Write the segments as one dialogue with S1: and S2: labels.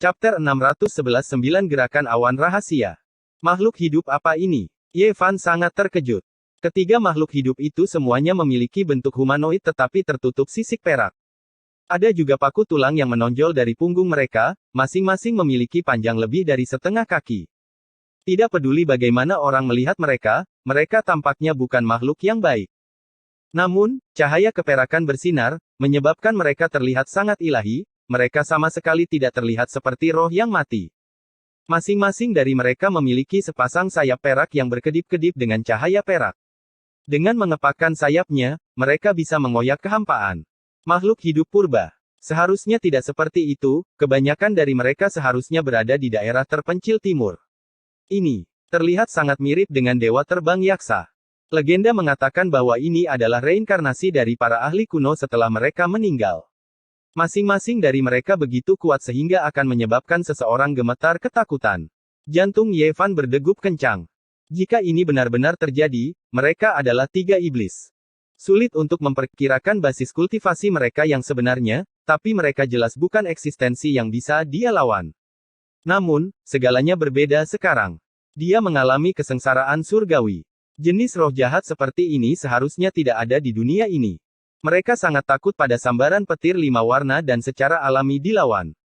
S1: Chapter 611 9 Gerakan Awan Rahasia. Makhluk hidup apa ini? Ye Fan sangat terkejut. Ketiga makhluk hidup itu semuanya memiliki bentuk humanoid tetapi tertutup sisik perak. Ada juga paku tulang yang menonjol dari punggung mereka, masing-masing memiliki panjang lebih dari setengah kaki. Tidak peduli bagaimana orang melihat mereka, mereka tampaknya bukan makhluk yang baik. Namun, cahaya keperakan bersinar, menyebabkan mereka terlihat sangat ilahi. Mereka sama sekali tidak terlihat seperti roh yang mati. Masing-masing dari mereka memiliki sepasang sayap perak yang berkedip-kedip dengan cahaya perak. Dengan mengepakkan sayapnya, mereka bisa mengoyak kehampaan. Makhluk hidup purba. Seharusnya tidak seperti itu, kebanyakan dari mereka seharusnya berada di daerah terpencil timur. Ini terlihat sangat mirip dengan dewa terbang yaksa. Legenda mengatakan bahwa ini adalah reinkarnasi dari para ahli kuno setelah mereka meninggal. Masing-masing dari mereka begitu kuat sehingga akan menyebabkan seseorang gemetar ketakutan. Jantung Ye Fan berdegup kencang. Jika ini benar-benar terjadi, mereka adalah tiga iblis. Sulit untuk memperkirakan basis kultivasi mereka yang sebenarnya, tapi mereka jelas bukan eksistensi yang bisa dia lawan. Namun, segalanya berbeda sekarang. Dia mengalami kesengsaraan surgawi. Jenis roh jahat seperti ini seharusnya tidak ada di dunia ini. Mereka sangat takut pada sambaran petir 5 warna dan secara alami dilawan.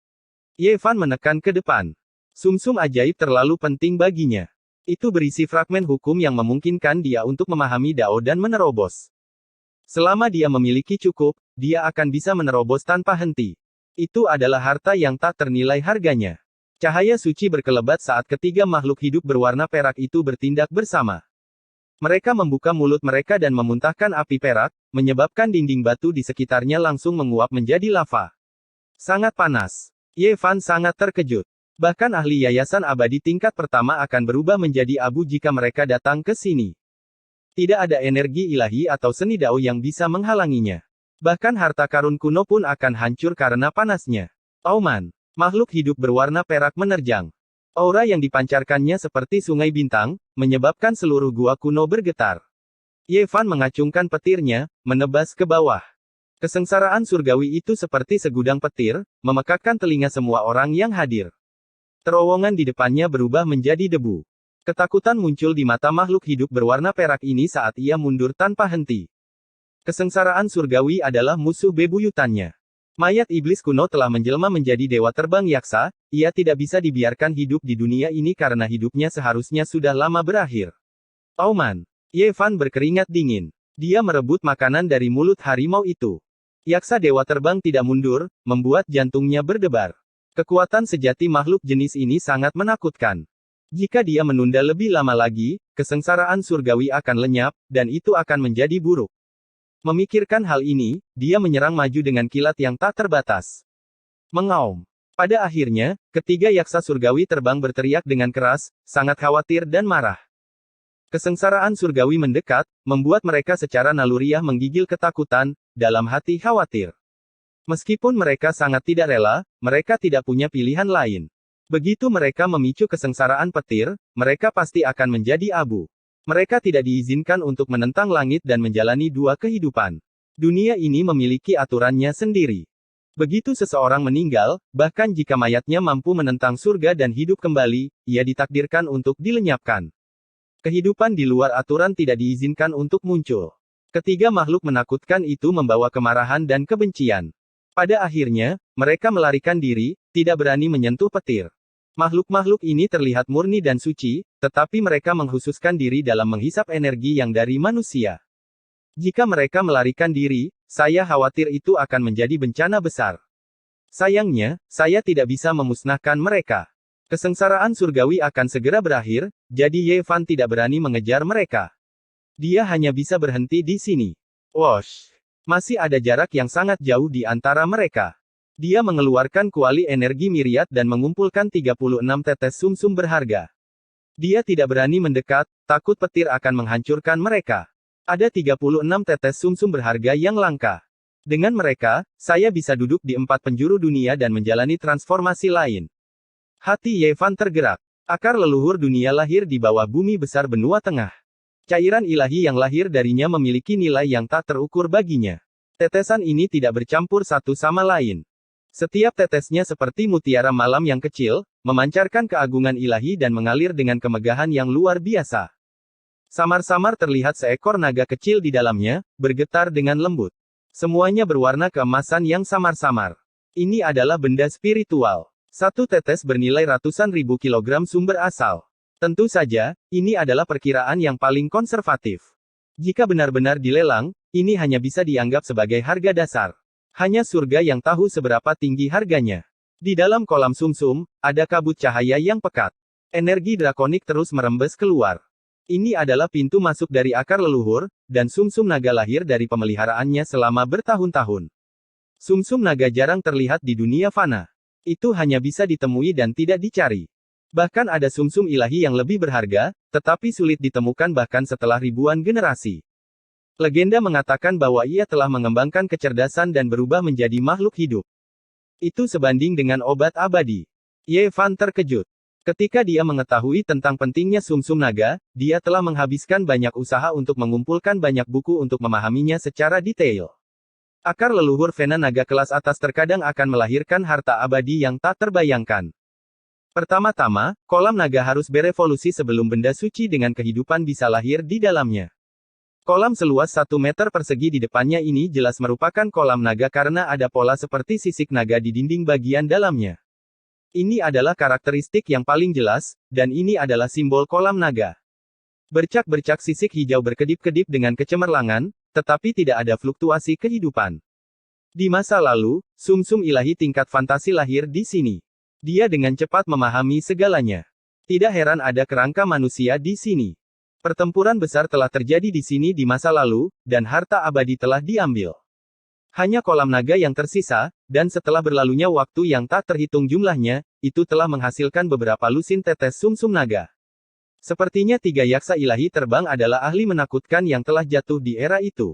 S1: Ye Fan menekan ke depan. Sumsum ajaib terlalu penting baginya. Itu berisi fragmen hukum yang memungkinkan dia untuk memahami Dao dan menerobos. Selama dia memiliki cukup, dia akan bisa menerobos tanpa henti. Itu adalah harta yang tak ternilai harganya. Cahaya suci berkelebat saat ketiga makhluk hidup berwarna perak itu bertindak bersama. Mereka membuka mulut mereka dan memuntahkan api perak, menyebabkan dinding batu di sekitarnya langsung menguap menjadi lava. Sangat panas. Ye Fan sangat terkejut. Bahkan ahli yayasan abadi tingkat pertama akan berubah menjadi abu jika mereka datang ke sini. Tidak ada energi ilahi atau seni Dao yang bisa menghalanginya. Bahkan harta karun kuno pun akan hancur karena panasnya. Auman. Makhluk hidup berwarna perak menerjang. Aura yang dipancarkannya seperti sungai bintang, menyebabkan seluruh gua kuno bergetar. Ye Fan mengacungkan petirnya, menebas ke bawah. Kesengsaraan surgawi itu seperti segudang petir, memekakkan telinga semua orang yang hadir. Terowongan di depannya berubah menjadi debu. Ketakutan muncul di mata makhluk hidup berwarna perak ini saat ia mundur tanpa henti. Kesengsaraan surgawi adalah musuh bebuyutannya. Mayat iblis kuno telah menjelma menjadi dewa terbang yaksa, ia tidak bisa dibiarkan hidup di dunia ini karena hidupnya seharusnya sudah lama berakhir. Auman. Ye Fan berkeringat dingin. Dia merebut makanan dari mulut harimau itu. Yaksa dewa terbang tidak mundur, membuat jantungnya berdebar. Kekuatan sejati makhluk jenis ini sangat menakutkan. Jika dia menunda lebih lama lagi, kesengsaraan surgawi akan lenyap, dan itu akan menjadi buruk. Memikirkan hal ini, dia menyerang maju dengan kilat yang tak terbatas. Mengaum. Pada akhirnya, ketiga yaksa surgawi terbang berteriak dengan keras, sangat khawatir dan marah. Kesengsaraan surgawi mendekat, membuat mereka secara naluriah menggigil ketakutan, dalam hati khawatir. Meskipun mereka sangat tidak rela, mereka tidak punya pilihan lain. Begitu mereka memicu kesengsaraan petir, mereka pasti akan menjadi abu. Mereka tidak diizinkan untuk menentang langit dan menjalani dua kehidupan. Dunia ini memiliki aturannya sendiri. Begitu seseorang meninggal, bahkan jika mayatnya mampu menentang surga dan hidup kembali, ia ditakdirkan untuk dilenyapkan. Kehidupan di luar aturan tidak diizinkan untuk muncul. Ketiga makhluk menakutkan itu membawa kemarahan dan kebencian. Pada akhirnya, mereka melarikan diri, tidak berani menyentuh petir. Makhluk-makhluk ini terlihat murni dan suci, tetapi mereka mengkhususkan diri dalam menghisap energi yang dari manusia. Jika mereka melarikan diri, saya khawatir itu akan menjadi bencana besar. Sayangnya, saya tidak bisa memusnahkan mereka. Kesengsaraan surgawi akan segera berakhir, jadi Ye Fan tidak berani mengejar mereka. Dia hanya bisa berhenti di sini. Wosh! Masih ada jarak yang sangat jauh di antara mereka. Dia mengeluarkan kuali energi miriat dan mengumpulkan 36 tetes sumsum berharga. Dia tidak berani mendekat, takut petir akan menghancurkan mereka. Ada 36 tetes sumsum berharga yang langka. Dengan mereka, saya bisa duduk di 4 penjuru dunia dan menjalani transformasi lain. Hati Ye Fan tergerak. Akar leluhur dunia lahir di bawah bumi besar benua tengah. Cairan ilahi yang lahir darinya memiliki nilai yang tak terukur baginya. Tetesan ini tidak bercampur satu sama lain. Setiap tetesnya seperti mutiara malam yang kecil, memancarkan keagungan ilahi dan mengalir dengan kemegahan yang luar biasa. Samar-samar terlihat seekor naga kecil di dalamnya, bergetar dengan lembut. Semuanya berwarna keemasan yang samar-samar. Ini adalah benda spiritual. Satu tetes bernilai ratusan ribu kilogram sumber asal. Tentu saja, ini adalah perkiraan yang paling konservatif. Jika benar-benar dilelang, ini hanya bisa dianggap sebagai harga dasar. Hanya surga yang tahu seberapa tinggi harganya. Di dalam kolam sumsum, ada kabut cahaya yang pekat. Energi drakonik terus merembes keluar. Ini adalah pintu masuk dari akar leluhur, dan sumsum naga lahir dari pemeliharaannya selama bertahun-tahun. Sumsum naga jarang terlihat di dunia fana. Itu hanya bisa ditemui dan tidak dicari. Bahkan ada sumsum ilahi yang lebih berharga, tetapi sulit ditemukan bahkan setelah ribuan generasi. Legenda mengatakan bahwa ia telah mengembangkan kecerdasan dan berubah menjadi makhluk hidup. Itu sebanding dengan obat abadi. Ye Fan terkejut. Ketika dia mengetahui tentang pentingnya sumsum naga, dia telah menghabiskan banyak usaha untuk mengumpulkan banyak buku untuk memahaminya secara detail. Akar leluhur Vena naga kelas atas terkadang akan melahirkan harta abadi yang tak terbayangkan. Pertama-tama, kolam naga harus berevolusi sebelum benda suci dengan kehidupan bisa lahir di dalamnya. Kolam seluas 1 meter persegi di depannya ini jelas merupakan kolam naga karena ada pola seperti sisik naga di dinding bagian dalamnya. Ini adalah karakteristik yang paling jelas, dan ini adalah simbol kolam naga. Bercak-bercak sisik hijau berkedip-kedip dengan kecemerlangan, tetapi tidak ada fluktuasi kehidupan. Di masa lalu, sumsum ilahi tingkat fantasi lahir di sini. Dia dengan cepat memahami segalanya. Tidak heran ada kerangka manusia di sini. Pertempuran besar telah terjadi di sini di masa lalu, dan harta abadi telah diambil. Hanya kolam naga yang tersisa, dan setelah berlalunya waktu yang tak terhitung jumlahnya, itu telah menghasilkan beberapa lusin tetes sumsum naga. Sepertinya 3 yaksa ilahi terbang adalah ahli menakutkan yang telah jatuh di era itu.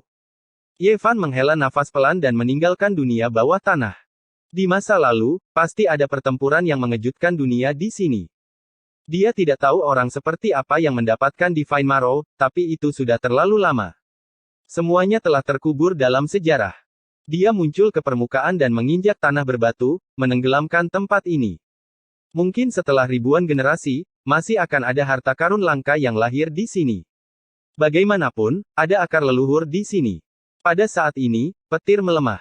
S1: Ye Fan menghela nafas pelan dan meninggalkan dunia bawah tanah. Di masa lalu, pasti ada pertempuran yang mengejutkan dunia di sini. Dia tidak tahu orang seperti apa yang mendapatkan Divine Marrow, tapi itu sudah terlalu lama. Semuanya telah terkubur dalam sejarah. Dia muncul ke permukaan dan menginjak tanah berbatu, menenggelamkan tempat ini. Mungkin setelah ribuan generasi, masih akan ada harta karun langka yang lahir di sini. Bagaimanapun, ada akar leluhur di sini. Pada saat ini, petir melemah.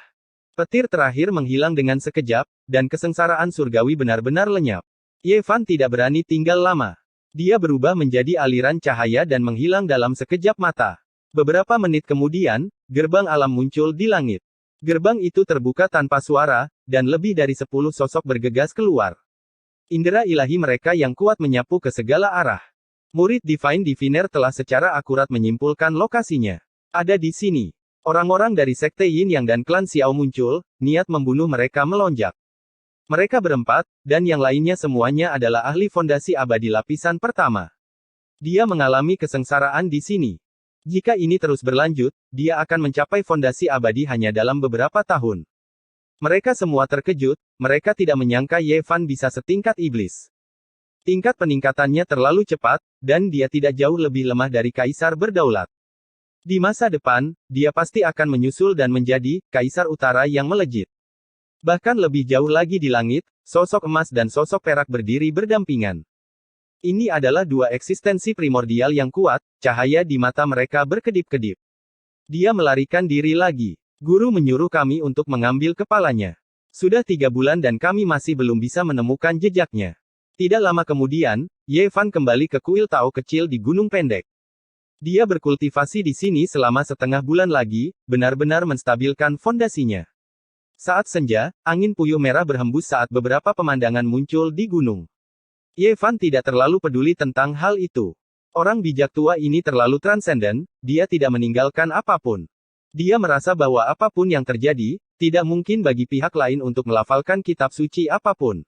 S1: Petir terakhir menghilang dengan sekejap, dan kesengsaraan surgawi benar-benar lenyap. Ye Fan tidak berani tinggal lama. Dia berubah menjadi aliran cahaya dan menghilang dalam sekejap mata. Beberapa menit kemudian, gerbang alam muncul di langit. Gerbang itu terbuka tanpa suara, dan lebih dari 10 sosok bergegas keluar. Indera ilahi mereka yang kuat menyapu ke segala arah. Murid Divine Diviner telah secara akurat menyimpulkan lokasinya. Ada di sini. Orang-orang dari Sekte Yin Yang dan klan Xiao muncul, niat membunuh mereka melonjak. Mereka berempat, dan yang lainnya semuanya adalah ahli fondasi abadi lapisan pertama. Dia mengalami kesengsaraan di sini. Jika ini terus berlanjut, dia akan mencapai fondasi abadi hanya dalam beberapa tahun. Mereka semua terkejut, mereka tidak menyangka Ye Fan bisa setingkat iblis. Tingkat peningkatannya terlalu cepat, dan dia tidak jauh lebih lemah dari kaisar berdaulat. Di masa depan, dia pasti akan menyusul dan menjadi kaisar utara yang melejit. Bahkan lebih jauh lagi di langit, sosok emas dan sosok perak berdiri berdampingan. Ini adalah 2 eksistensi primordial yang kuat, cahaya di mata mereka berkedip-kedip. Dia melarikan diri lagi. Guru menyuruh kami untuk mengambil kepalanya. Sudah 3 bulan dan kami masih belum bisa menemukan jejaknya. Tidak lama kemudian, Ye Fan kembali ke kuil Tao kecil di Gunung Pendek. Dia berkultivasi di sini selama setengah bulan lagi, benar-benar menstabilkan fondasinya. Saat senja, angin puyuh merah berhembus saat beberapa pemandangan muncul di gunung. Ye Fan tidak terlalu peduli tentang hal itu. Orang bijak tua ini terlalu transenden, dia tidak meninggalkan apapun. Dia merasa bahwa apapun yang terjadi, tidak mungkin bagi pihak lain untuk melafalkan kitab suci apapun.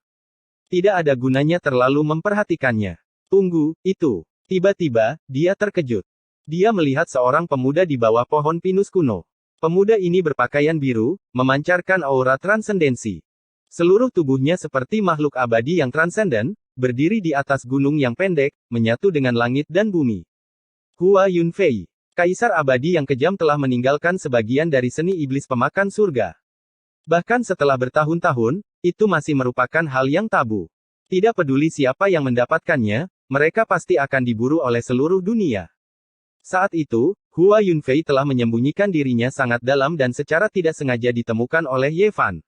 S1: Tidak ada gunanya terlalu memperhatikannya. Tunggu, itu. Tiba-tiba, dia terkejut. Dia melihat seorang pemuda di bawah pohon pinus kuno. Pemuda ini berpakaian biru, memancarkan aura transendensi. Seluruh tubuhnya seperti makhluk abadi yang transenden, berdiri di atas gunung yang pendek, menyatu dengan langit dan bumi. Hua Yunfei, kaisar abadi yang kejam telah meninggalkan sebagian dari seni iblis pemakan surga. Bahkan setelah bertahun-tahun, itu masih merupakan hal yang tabu. Tidak peduli siapa yang mendapatkannya, mereka pasti akan diburu oleh seluruh dunia. Saat itu, Hua Yunfei telah menyembunyikan dirinya sangat dalam dan secara tidak sengaja ditemukan oleh Ye Fan.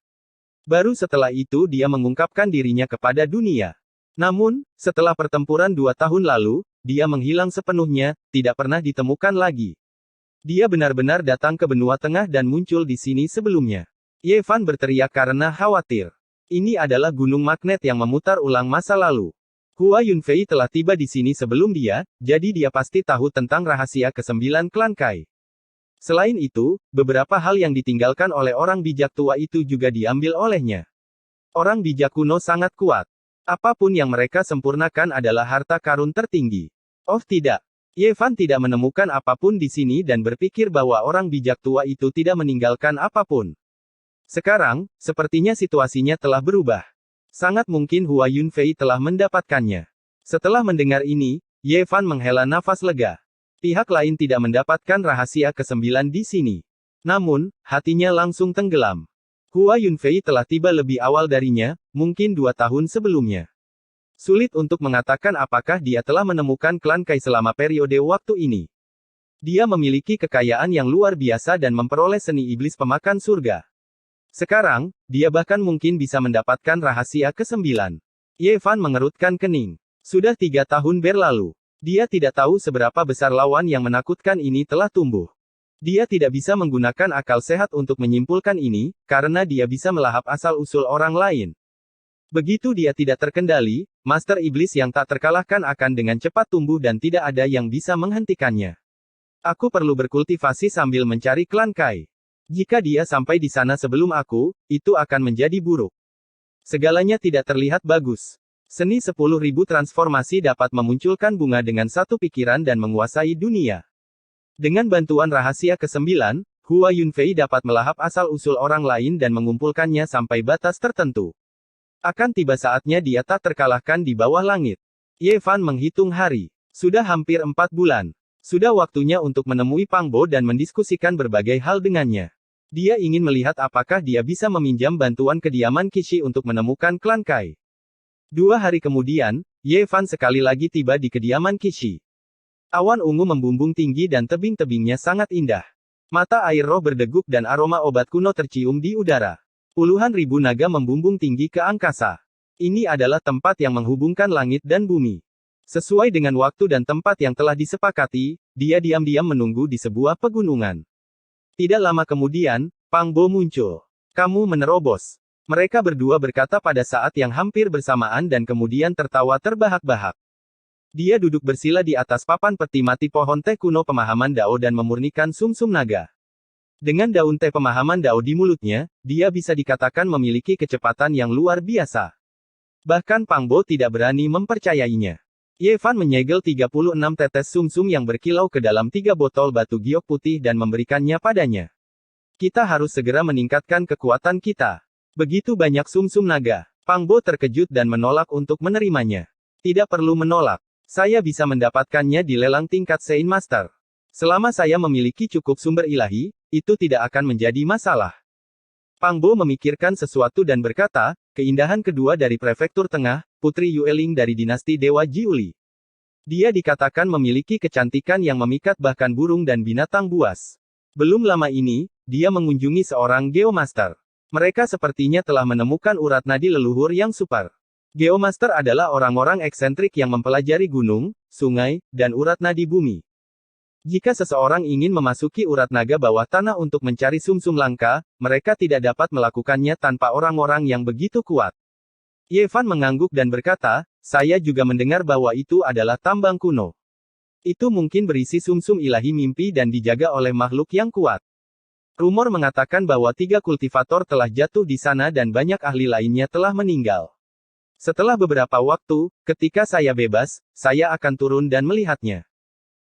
S1: Baru setelah itu dia mengungkapkan dirinya kepada dunia. Namun, setelah pertempuran 2 tahun lalu, dia menghilang sepenuhnya, tidak pernah ditemukan lagi. Dia benar-benar datang ke benua tengah dan muncul di sini sebelumnya. Ye Fan berteriak karena khawatir. Ini adalah gunung magnet yang memutar ulang masa lalu. Hua Yunfei telah tiba di sini sebelum dia, jadi dia pasti tahu tentang rahasia ke-9 klan Kai. Selain itu, beberapa hal yang ditinggalkan oleh orang bijak tua itu juga diambil olehnya. Orang bijak kuno sangat kuat. Apapun yang mereka sempurnakan adalah harta karun tertinggi. Oh tidak. Ye Fan tidak menemukan apapun di sini dan berpikir bahwa orang bijak tua itu tidak meninggalkan apapun. Sekarang, sepertinya situasinya telah berubah. Sangat mungkin Hua Yunfei telah mendapatkannya. Setelah mendengar ini, Ye Fan menghela nafas lega. Pihak lain tidak mendapatkan rahasia ke-9 di sini. Namun, hatinya langsung tenggelam. Hua Yunfei telah tiba lebih awal darinya, mungkin 2 tahun sebelumnya. Sulit untuk mengatakan apakah dia telah menemukan klan Kai selama periode waktu ini. Dia memiliki kekayaan yang luar biasa dan memperoleh seni iblis pemakan surga. Sekarang, dia bahkan mungkin bisa mendapatkan rahasia ke-9. Ye Fan mengerutkan kening. Sudah 3 tahun berlalu. Dia tidak tahu seberapa besar lawan yang menakutkan ini telah tumbuh. Dia tidak bisa menggunakan akal sehat untuk menyimpulkan ini, karena dia bisa melahap asal-usul orang lain. Begitu dia tidak terkendali, Master Iblis yang tak terkalahkan akan dengan cepat tumbuh dan tidak ada yang bisa menghentikannya. Aku perlu berkultivasi sambil mencari klan Kai. Jika dia sampai di sana sebelum aku, itu akan menjadi buruk. Segalanya tidak terlihat bagus. Seni 10.000 transformasi dapat memunculkan bunga dengan satu pikiran dan menguasai dunia. Dengan bantuan rahasia ke-9, Hua Yunfei dapat melahap asal-usul orang lain dan mengumpulkannya sampai batas tertentu. Akan tiba saatnya dia tak terkalahkan di bawah langit. Ye Fan menghitung hari. Sudah hampir 4 bulan. Sudah waktunya untuk menemui Pang Bo dan mendiskusikan berbagai hal dengannya. Dia ingin melihat apakah dia bisa meminjam bantuan kediaman Qixi untuk menemukan klan Kai. 2 hari kemudian, Ye Fan sekali lagi tiba di kediaman Qixi. Awan ungu membumbung tinggi dan tebing-tebingnya sangat indah. Mata air roh berdeguk dan aroma obat kuno tercium di udara. Puluhan ribu naga membumbung tinggi ke angkasa. Ini adalah tempat yang menghubungkan langit dan bumi. Sesuai dengan waktu dan tempat yang telah disepakati, dia diam-diam menunggu di sebuah pegunungan. Tidak lama kemudian, Pang Bo muncul. Kamu menerobos. Mereka berdua berkata pada saat yang hampir bersamaan dan kemudian tertawa terbahak-bahak. Dia duduk bersila di atas papan peti mati pohon teh kuno pemahaman Dao dan memurnikan sumsum naga. Dengan daun teh pemahaman Dao di mulutnya, dia bisa dikatakan memiliki kecepatan yang luar biasa. Bahkan Pang Bo tidak berani mempercayainya. Ye Fan menyegel 36 tetes sumsum yang berkilau ke dalam 3 botol batu giok putih dan memberikannya padanya. Kita harus segera meningkatkan kekuatan kita. Begitu banyak sumsum naga. Pang Bo terkejut dan menolak untuk menerimanya. Tidak perlu menolak. Saya bisa mendapatkannya di lelang tingkat Sein Master. Selama saya memiliki cukup sumber ilahi, itu tidak akan menjadi masalah. Pang Bo memikirkan sesuatu dan berkata, keindahan kedua dari prefektur tengah, Putri Yueling dari dinasti Dewa Jiuli. Dia dikatakan memiliki kecantikan yang memikat bahkan burung dan binatang buas. Belum lama ini, dia mengunjungi seorang Geomaster. Mereka sepertinya telah menemukan urat nadi leluhur yang super. Geomaster adalah orang-orang eksentrik yang mempelajari gunung, sungai, dan urat nadi bumi. Jika seseorang ingin memasuki urat naga bawah tanah untuk mencari sumsum langka, mereka tidak dapat melakukannya tanpa orang-orang yang begitu kuat. Ye Fan mengangguk dan berkata, saya juga mendengar bahwa itu adalah tambang kuno. Itu mungkin berisi sumsum ilahi mimpi dan dijaga oleh makhluk yang kuat. Rumor mengatakan bahwa 3 kultivator telah jatuh di sana dan banyak ahli lainnya telah meninggal. Setelah beberapa waktu, ketika saya bebas, saya akan turun dan melihatnya.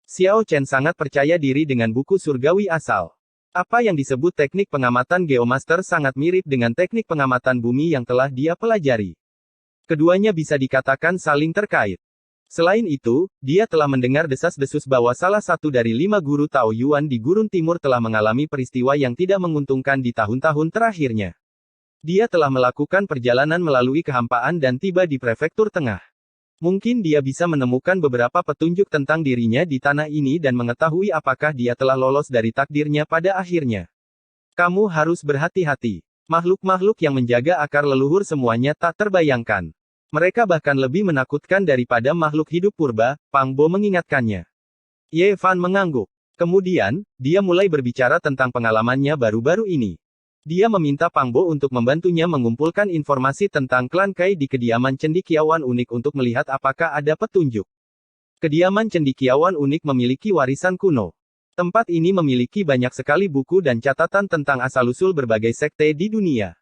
S1: Xiao Chen sangat percaya diri dengan buku surgawi asal. Apa yang disebut teknik pengamatan Geomaster sangat mirip dengan teknik pengamatan bumi yang telah dia pelajari. Keduanya bisa dikatakan saling terkait. Selain itu, dia telah mendengar desas-desus bahwa salah satu dari 5 guru Tao Yuan di Gurun Timur telah mengalami peristiwa yang tidak menguntungkan di tahun-tahun terakhirnya. Dia telah melakukan perjalanan melalui kehampaan dan tiba di prefektur tengah. Mungkin dia bisa menemukan beberapa petunjuk tentang dirinya di tanah ini dan mengetahui apakah dia telah lolos dari takdirnya pada akhirnya. Kamu harus berhati-hati. Makhluk-makhluk yang menjaga akar leluhur semuanya tak terbayangkan. Mereka bahkan lebih menakutkan daripada makhluk hidup purba, Pang Bo mengingatkannya. Ye Fan mengangguk. Kemudian, dia mulai berbicara tentang pengalamannya baru-baru ini. Dia meminta Pang Bo untuk membantunya mengumpulkan informasi tentang klan Kai di kediaman cendekiawan unik untuk melihat apakah ada petunjuk. Kediaman cendekiawan unik memiliki warisan kuno. Tempat ini memiliki banyak sekali buku dan catatan tentang asal-usul berbagai sekte di dunia.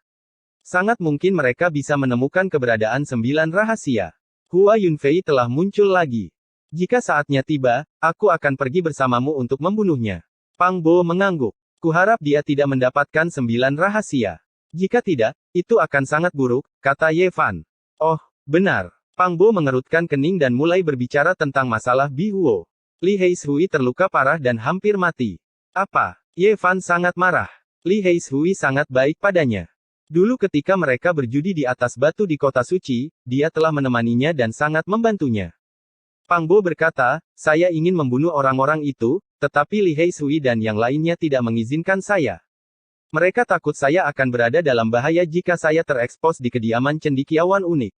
S1: Sangat mungkin mereka bisa menemukan keberadaan 9 rahasia. Hua Yunfei telah muncul lagi. Jika saatnya tiba, aku akan pergi bersamamu untuk membunuhnya. Pang Bo mengangguk. Kuharap dia tidak mendapatkan 9 rahasia. Jika tidak, itu akan sangat buruk, kata Ye Fan. Oh, benar. Pang Bo mengerutkan kening dan mulai berbicara tentang masalah Bi Huo. Li Heishui terluka parah dan hampir mati. Apa? Ye Fan sangat marah. Li Heishui sangat baik padanya. Dulu ketika mereka berjudi di atas batu di kota suci, dia telah menemaninya dan sangat membantunya. Pang Bo berkata, saya ingin membunuh orang-orang itu, tetapi Li Heishui dan yang lainnya tidak mengizinkan saya. Mereka takut saya akan berada dalam bahaya jika saya terekspos di kediaman cendekiawan unik.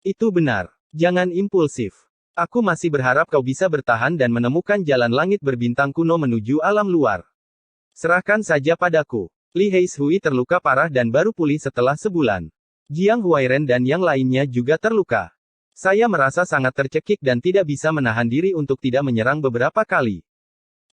S1: Itu benar. Jangan impulsif. Aku masih berharap kau bisa bertahan dan menemukan jalan langit berbintang kuno menuju alam luar. Serahkan saja padaku. Li Heishui terluka parah dan baru pulih setelah sebulan. Jiang Huairen dan yang lainnya juga terluka. Saya merasa sangat tercekik dan tidak bisa menahan diri untuk tidak menyerang beberapa kali.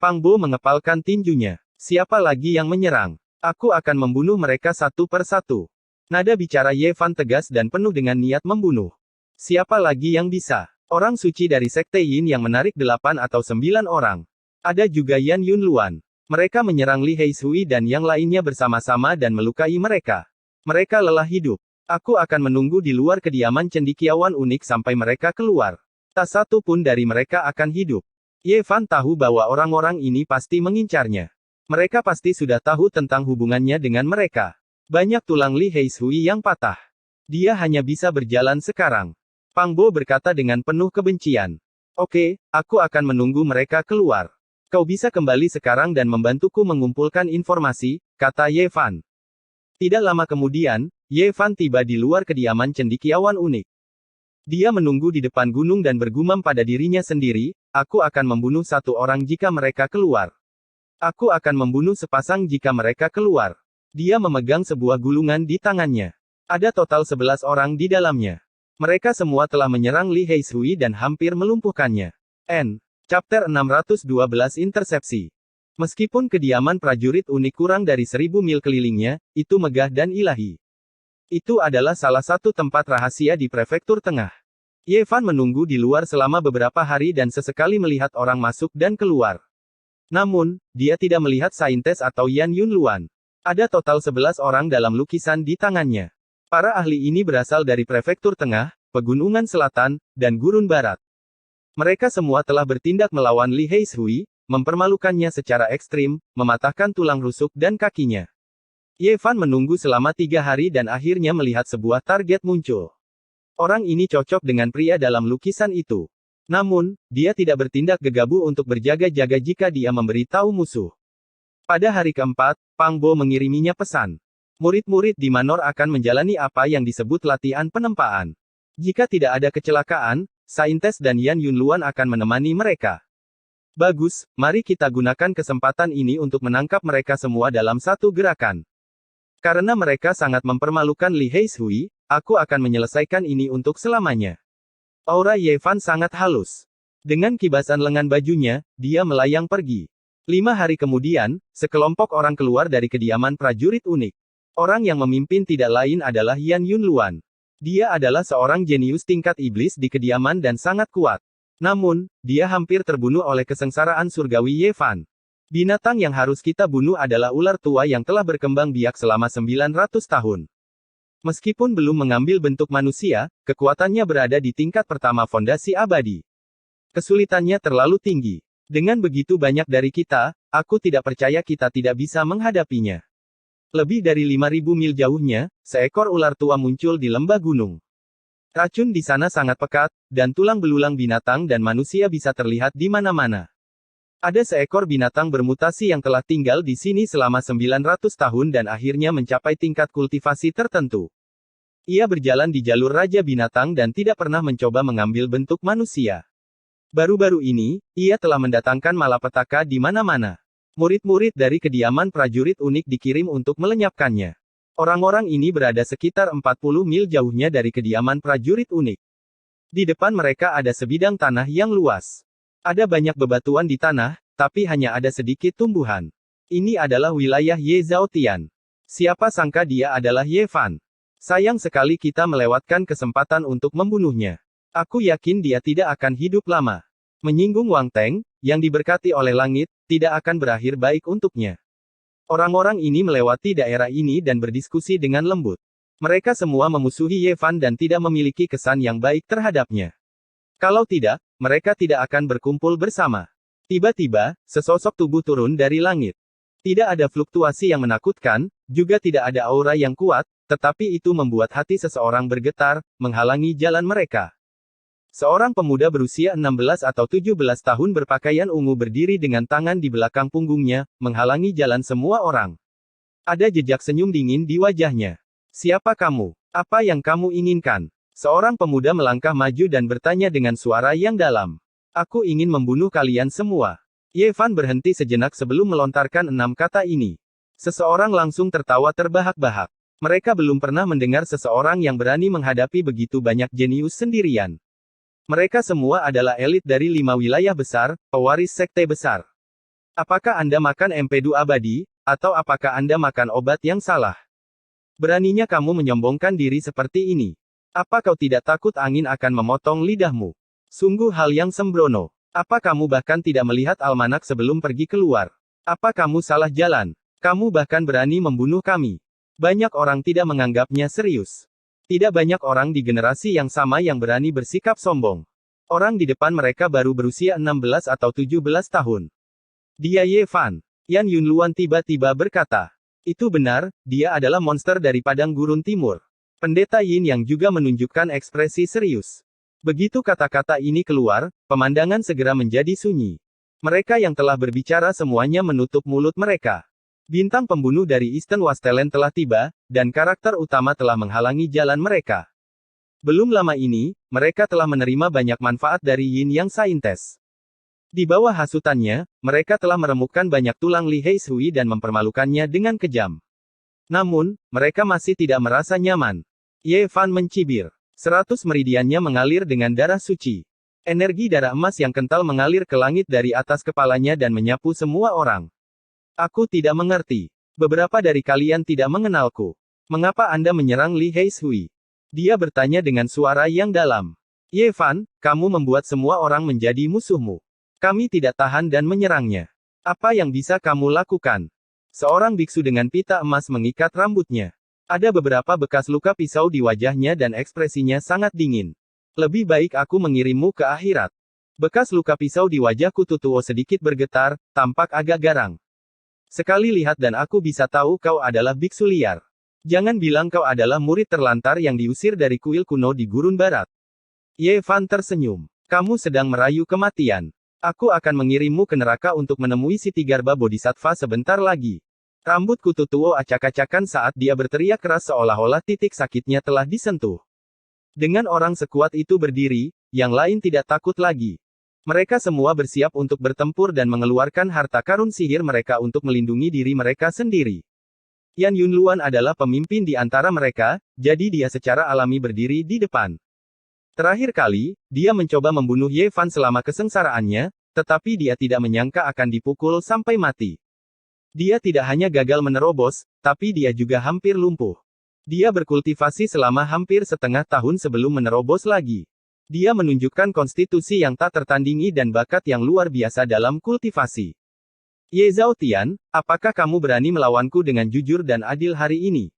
S1: Pang Bo mengepalkan tinjunya. Siapa lagi yang menyerang? Aku akan membunuh mereka satu per satu. Nada bicara Ye Fan tegas dan penuh dengan niat membunuh. Siapa lagi yang bisa? Orang suci dari Sekte Yin yang menarik 8 atau 9 orang. Ada juga Yan Yunluan. Mereka menyerang Li Heishui dan yang lainnya bersama-sama dan melukai mereka. Mereka lelah hidup. Aku akan menunggu di luar kediaman cendekiawan unik sampai mereka keluar. Tak satu pun dari mereka akan hidup. Ye Fan tahu bahwa orang-orang ini pasti mengincarnya. Mereka pasti sudah tahu tentang hubungannya dengan mereka. Banyak tulang Li Heishui yang patah. Dia hanya bisa berjalan sekarang. Pang Bo berkata dengan penuh kebencian. Oke, aku akan menunggu mereka keluar. Kau bisa kembali sekarang dan membantuku mengumpulkan informasi, kata Ye Fan. Tidak lama kemudian, Ye Fan tiba di luar kediaman cendekiawan unik. Dia menunggu di depan gunung dan bergumam pada dirinya sendiri, aku akan membunuh satu orang jika mereka keluar. Aku akan membunuh sepasang jika mereka keluar. Dia memegang sebuah gulungan di tangannya. Ada total 11 orang di dalamnya. Mereka semua telah menyerang Li Heishui dan hampir melumpuhkannya. N. Chapter 612 Intersepsi. Meskipun kediaman prajurit unik kurang dari 1000 mil kelilingnya, itu megah dan ilahi. Itu adalah salah satu tempat rahasia di prefektur tengah. Ye Fan menunggu di luar selama beberapa hari dan sesekali melihat orang masuk dan keluar. Namun, dia tidak melihat Saintes atau Yan Yunluan. Ada total 11 orang dalam lukisan di tangannya. Para ahli ini berasal dari prefektur tengah, pegunungan selatan, dan gurun barat. Mereka semua telah bertindak melawan Li Heishui, mempermalukannya secara ekstrim, mematahkan tulang rusuk dan kakinya. Ye Fan menunggu selama 3 hari dan akhirnya melihat sebuah target muncul. Orang ini cocok dengan pria dalam lukisan itu. Namun, dia tidak bertindak gegabah untuk berjaga-jaga jika dia memberi tahu musuh. Pada hari keempat, Pang Bo mengiriminya pesan. Murid-murid di Manor akan menjalani apa yang disebut latihan penempaan. Jika tidak ada kecelakaan, Saintes dan Yan Yunluan akan menemani mereka. Bagus, mari kita gunakan kesempatan ini untuk menangkap mereka semua dalam satu gerakan. Karena mereka sangat mempermalukan Li Heishui, aku akan menyelesaikan ini untuk selamanya. Aura Ye Fan sangat halus. Dengan kibasan lengan bajunya, dia melayang pergi. 5 hari kemudian, sekelompok orang keluar dari kediaman prajurit unik. Orang yang memimpin tidak lain adalah Yan Yunluan. Dia adalah seorang jenius tingkat iblis di kediaman dan sangat kuat. Namun, dia hampir terbunuh oleh kesengsaraan surgawi Ye Fan. Binatang yang harus kita bunuh adalah ular tua yang telah berkembang biak selama 900 tahun. Meskipun belum mengambil bentuk manusia, kekuatannya berada di tingkat pertama fondasi abadi. Kesulitannya terlalu tinggi. Dengan begitu banyak dari kita, aku tidak percaya kita tidak bisa menghadapinya. Lebih dari 5.000 mil jauhnya, seekor ular tua muncul di lembah gunung. Racun di sana sangat pekat, dan tulang belulang binatang dan manusia bisa terlihat di mana-mana. Ada seekor binatang bermutasi yang telah tinggal di sini selama 900 tahun dan akhirnya mencapai tingkat kultivasi tertentu. Ia berjalan di jalur Raja Binatang dan tidak pernah mencoba mengambil bentuk manusia. Baru-baru ini, ia telah mendatangkan malapetaka di mana-mana. Murid-murid dari kediaman prajurit unik dikirim untuk melenyapkannya. Orang-orang ini berada sekitar 40 mil jauhnya dari kediaman prajurit unik. Di depan mereka ada sebidang tanah yang luas. Ada banyak bebatuan di tanah, tapi hanya ada sedikit tumbuhan. Ini adalah wilayah Ye Zhaotian. Siapa sangka dia adalah Ye Fan. Sayang sekali kita melewatkan kesempatan untuk membunuhnya. Aku yakin dia tidak akan hidup lama. Menyinggung Wang Teng, yang diberkati oleh langit, tidak akan berakhir baik untuknya. Orang-orang ini melewati daerah ini dan berdiskusi dengan lembut. Mereka semua memusuhi Ye Fan dan tidak memiliki kesan yang baik terhadapnya. Kalau tidak, mereka tidak akan berkumpul bersama. Tiba-tiba, sesosok tubuh turun dari langit. Tidak ada fluktuasi yang menakutkan, juga tidak ada aura yang kuat, tetapi itu membuat hati seseorang bergetar, menghalangi jalan mereka. Seorang pemuda berusia 16 atau 17 tahun berpakaian ungu berdiri dengan tangan di belakang punggungnya, menghalangi jalan semua orang. Ada jejak senyum dingin di wajahnya. Siapa kamu? Apa yang kamu inginkan? Seorang pemuda melangkah maju dan bertanya dengan suara yang dalam. Aku ingin membunuh kalian semua. Ye Fan berhenti sejenak sebelum melontarkan 6 kata ini. Seseorang langsung tertawa terbahak-bahak. Mereka belum pernah mendengar seseorang yang berani menghadapi begitu banyak jenius sendirian. Mereka semua adalah elit dari 5 wilayah besar, pewaris sekte besar. Apakah Anda makan empedu abadi, atau apakah Anda makan obat yang salah? Beraninya kamu menyombongkan diri seperti ini. Apa kau tidak takut angin akan memotong lidahmu? Sungguh hal yang sembrono. Apa kamu bahkan tidak melihat almanak sebelum pergi keluar? Apa kamu salah jalan? Kamu bahkan berani membunuh kami. Banyak orang tidak menganggapnya serius. Tidak banyak orang di generasi yang sama yang berani bersikap sombong. Orang di depan mereka baru berusia 16 atau 17 tahun. Dia Ye Fan. Yan Yunluan tiba-tiba berkata. Itu benar, dia adalah monster dari padang gurun timur. Pendeta Yin yang juga menunjukkan ekspresi serius. Begitu kata-kata ini keluar, pemandangan segera menjadi sunyi. Mereka yang telah berbicara semuanya menutup mulut mereka. Bintang pembunuh dari Eastern Wastelen telah tiba, dan karakter utama telah menghalangi jalan mereka. Belum lama ini, mereka telah menerima banyak manfaat dari Yin Yang Saintes. Di bawah hasutannya, mereka telah meremukkan banyak tulang Li Heishui dan mempermalukannya dengan kejam. Namun, mereka masih tidak merasa nyaman. Ye Fan mencibir. 100 meridiannya mengalir dengan darah suci. Energi darah emas yang kental mengalir ke langit dari atas kepalanya dan menyapu semua orang. Aku tidak mengerti. Beberapa dari kalian tidak mengenalku. Mengapa Anda menyerang Li Heishui? Dia bertanya dengan suara yang dalam. Ye Fan, kamu membuat semua orang menjadi musuhmu. Kami tidak tahan dan menyerangnya. Apa yang bisa kamu lakukan? Seorang biksu dengan pita emas mengikat rambutnya. Ada beberapa bekas luka pisau di wajahnya dan ekspresinya sangat dingin. Lebih baik aku mengirimmu ke akhirat. Bekas luka pisau di wajah Kututuo sedikit bergetar, tampak agak garang. Sekali lihat dan aku bisa tahu kau adalah biksu liar. Jangan bilang kau adalah murid terlantar yang diusir dari kuil kuno di gurun barat. Ye Fan tersenyum. Kamu sedang merayu kematian. Aku akan mengirimmu ke neraka untuk menemui si Tigarba Bodhisattva sebentar lagi. Rambut Kututuo acak-acakan saat dia berteriak keras seolah-olah titik sakitnya telah disentuh. Dengan orang sekuat itu berdiri, yang lain tidak takut lagi. Mereka semua bersiap untuk bertempur dan mengeluarkan harta karun sihir mereka untuk melindungi diri mereka sendiri. Yan Yunluan adalah pemimpin di antara mereka, jadi dia secara alami berdiri di depan. Terakhir kali, dia mencoba membunuh Ye Fan selama kesengsaraannya, tetapi dia tidak menyangka akan dipukul sampai mati. Dia tidak hanya gagal menerobos, tapi dia juga hampir lumpuh. Dia berkultivasi selama hampir setengah tahun sebelum menerobos lagi. Dia menunjukkan konstitusi yang tak tertandingi dan bakat yang luar biasa dalam kultivasi. Ye Zhaotian, apakah kamu berani melawanku dengan jujur dan adil hari ini?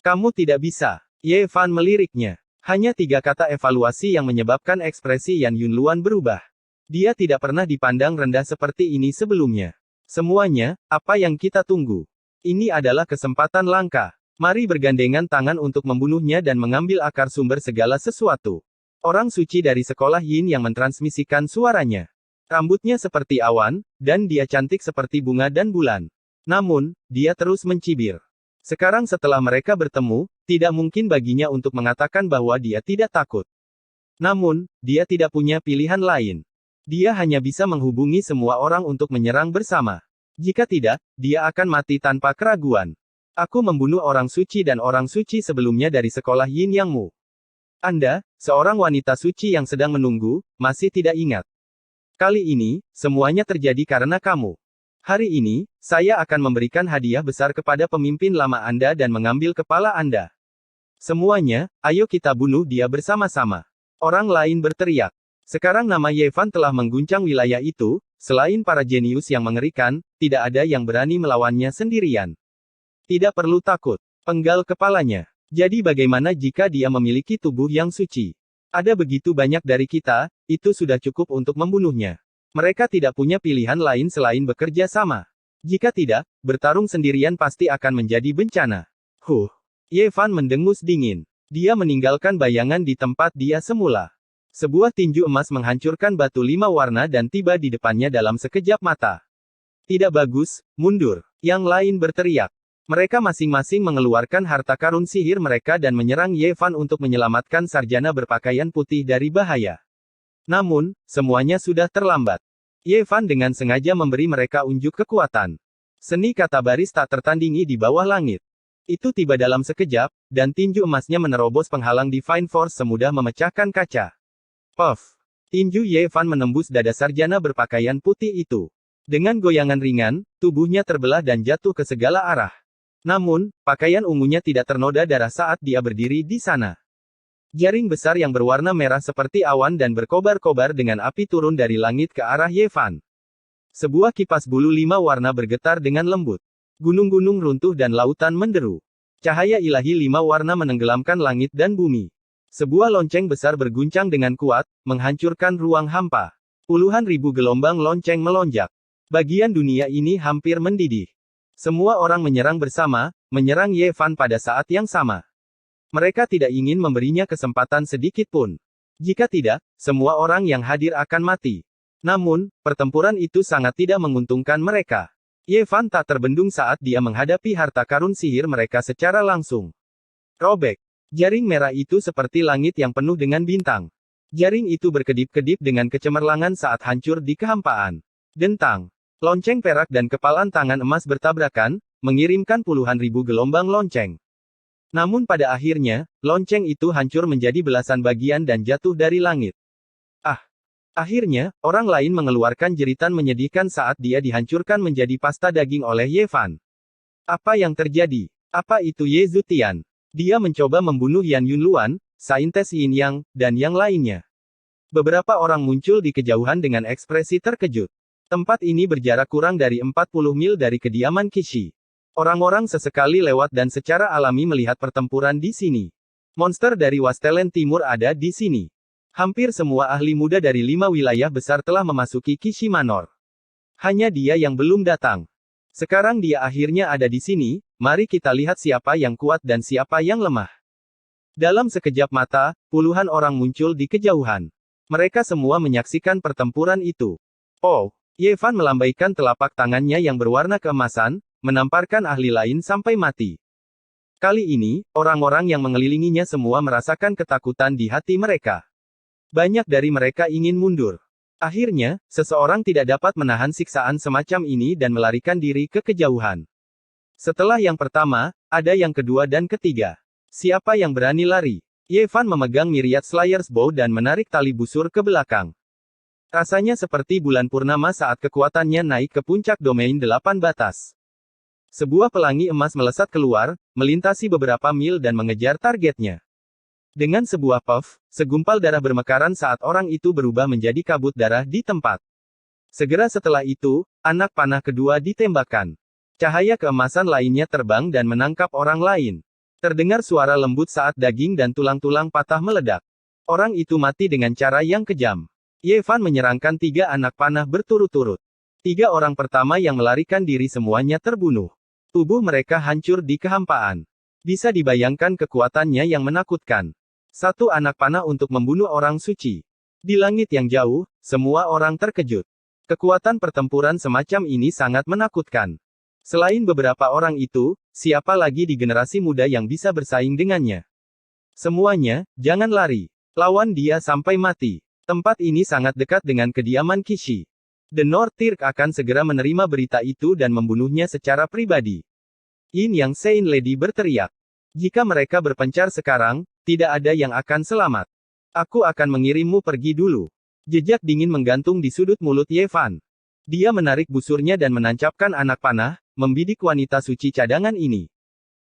S1: Kamu tidak bisa. Ye Fan meliriknya. Hanya 3 kata evaluasi yang menyebabkan ekspresi Yan Yunluan berubah. Dia tidak pernah dipandang rendah seperti ini sebelumnya. Semuanya, apa yang kita tunggu? Ini adalah kesempatan langka. Mari bergandengan tangan untuk membunuhnya dan mengambil akar sumber segala sesuatu. Orang suci dari sekolah Yin yang mentransmisikan suaranya. Rambutnya seperti awan, dan dia cantik seperti bunga dan bulan. Namun, dia terus mencibir. Sekarang setelah mereka bertemu, tidak mungkin baginya untuk mengatakan bahwa dia tidak takut. Namun, dia tidak punya pilihan lain. Dia hanya bisa menghubungi semua orang untuk menyerang bersama. Jika tidak, dia akan mati tanpa keraguan. Aku membunuh orang suci dan orang suci sebelumnya dari sekolah Yin Yangmu. Anda, seorang wanita suci yang sedang menunggu, masih tidak ingat. Kali ini, semuanya terjadi karena kamu. Hari ini, saya akan memberikan hadiah besar kepada pemimpin lama Anda dan mengambil kepala Anda. Semuanya, ayo kita bunuh dia bersama-sama. Orang lain berteriak. Sekarang nama Ye Fan telah mengguncang wilayah itu, selain para jenius yang mengerikan, tidak ada yang berani melawannya sendirian. Tidak perlu takut. Penggal kepalanya. Jadi bagaimana jika dia memiliki tubuh yang suci? Ada begitu banyak dari kita, itu sudah cukup untuk membunuhnya. Mereka tidak punya pilihan lain selain bekerja sama. Jika tidak, bertarung sendirian pasti akan menjadi bencana. Ye Fan mendengus dingin. Dia meninggalkan bayangan di tempat dia semula. Sebuah tinju emas menghancurkan batu 5 warna dan tiba di depannya dalam sekejap mata. Tidak bagus, mundur. Yang lain berteriak. Mereka masing-masing mengeluarkan harta karun sihir mereka dan menyerang Ye Fan untuk menyelamatkan sarjana berpakaian putih dari bahaya. Namun, semuanya sudah terlambat. Ye Fan dengan sengaja memberi mereka unjuk kekuatan. Seni kata baris tak tertandingi di bawah langit. Itu tiba dalam sekejap, dan tinju emasnya menerobos penghalang Divine Force semudah memecahkan kaca. Puff! Tinju Ye Fan menembus dada sarjana berpakaian putih itu. Dengan goyangan ringan, tubuhnya terbelah dan jatuh ke segala arah. Namun, pakaian ungunya tidak ternoda darah saat dia berdiri di sana. Jaring besar yang berwarna merah seperti awan dan berkobar-kobar dengan api turun dari langit ke arah Ye Fan. Sebuah kipas bulu 5 warna bergetar dengan lembut. Gunung-gunung runtuh dan lautan menderu. Cahaya ilahi 5 warna menenggelamkan langit dan bumi. Sebuah lonceng besar berguncang dengan kuat, menghancurkan ruang hampa. Puluhan ribu gelombang lonceng melonjak. Bagian dunia ini hampir mendidih. Semua orang menyerang bersama, menyerang Ye Fan pada saat yang sama. Mereka tidak ingin memberinya kesempatan sedikit pun. Jika tidak, semua orang yang hadir akan mati. Namun, pertempuran itu sangat tidak menguntungkan mereka. Ye Fan tak terbendung saat dia menghadapi harta karun sihir mereka secara langsung. Robek. Jaring merah itu seperti langit yang penuh dengan bintang. Jaring itu berkedip-kedip dengan kecemerlangan saat hancur di kehampaan. Dentang. Lonceng perak dan kepalan tangan emas bertabrakan, mengirimkan puluhan ribu gelombang lonceng. Namun pada akhirnya, lonceng itu hancur menjadi belasan bagian dan jatuh dari langit. Akhirnya, orang lain mengeluarkan jeritan menyedihkan saat dia dihancurkan menjadi pasta daging oleh Ye Fan. Apa yang terjadi? Apa itu Ye Zutian? Dia mencoba membunuh Yan Yunluan, saintes Yin Yang, dan yang lainnya. Beberapa orang muncul di kejauhan dengan ekspresi terkejut. Tempat ini berjarak kurang dari 40 mil dari kediaman Kishi. Orang-orang sesekali lewat dan secara alami melihat pertempuran di sini. Monster dari Wastelen Timur ada di sini. Hampir semua ahli muda dari 5 wilayah besar telah memasuki Kishi Manor. Hanya dia yang belum datang. Sekarang dia akhirnya ada di sini, mari kita lihat siapa yang kuat dan siapa yang lemah. Dalam sekejap mata, puluhan orang muncul di kejauhan. Mereka semua menyaksikan pertempuran itu. Oh, Ye Fan melambaikan telapak tangannya yang berwarna keemasan, menamparkan ahli lain sampai mati. Kali ini, orang-orang yang mengelilinginya semua merasakan ketakutan di hati mereka. Banyak dari mereka ingin mundur. Akhirnya, seseorang tidak dapat menahan siksaan semacam ini dan melarikan diri ke kejauhan. Setelah yang pertama, ada yang kedua dan ketiga. Siapa yang berani lari? Ye Fan memegang Myriad Slayer's Bow dan menarik tali busur ke belakang. Rasanya seperti bulan purnama saat kekuatannya naik ke puncak domain 8 batas. Sebuah pelangi emas melesat keluar, melintasi beberapa mil dan mengejar targetnya. Dengan sebuah puff, segumpal darah bermekaran saat orang itu berubah menjadi kabut darah di tempat. Segera setelah itu, anak panah kedua ditembakkan. Cahaya keemasan lainnya terbang dan menangkap orang lain. Terdengar suara lembut saat daging dan tulang-tulang patah meledak. Orang itu mati dengan cara yang kejam. Ye Fan menyerangkan 3 anak panah berturut-turut. 3 orang pertama yang melarikan diri semuanya terbunuh. Tubuh mereka hancur di kehampaan. Bisa dibayangkan kekuatannya yang menakutkan. Satu anak panah untuk membunuh orang suci. Di langit yang jauh, semua orang terkejut. Kekuatan pertempuran semacam ini sangat menakutkan. Selain beberapa orang itu, siapa lagi di generasi muda yang bisa bersaing dengannya? Semuanya, jangan lari. Lawan dia sampai mati. Tempat ini sangat dekat dengan kediaman Kishi. The North Tirk akan segera menerima berita itu dan membunuhnya secara pribadi. Yin Yang Sein Lady berteriak. Jika mereka berpencar sekarang, tidak ada yang akan selamat. Aku akan mengirimmu pergi dulu. Jejak dingin menggantung di sudut mulut Ye Fan. Dia menarik busurnya dan menancapkan anak panah, membidik wanita suci cadangan ini.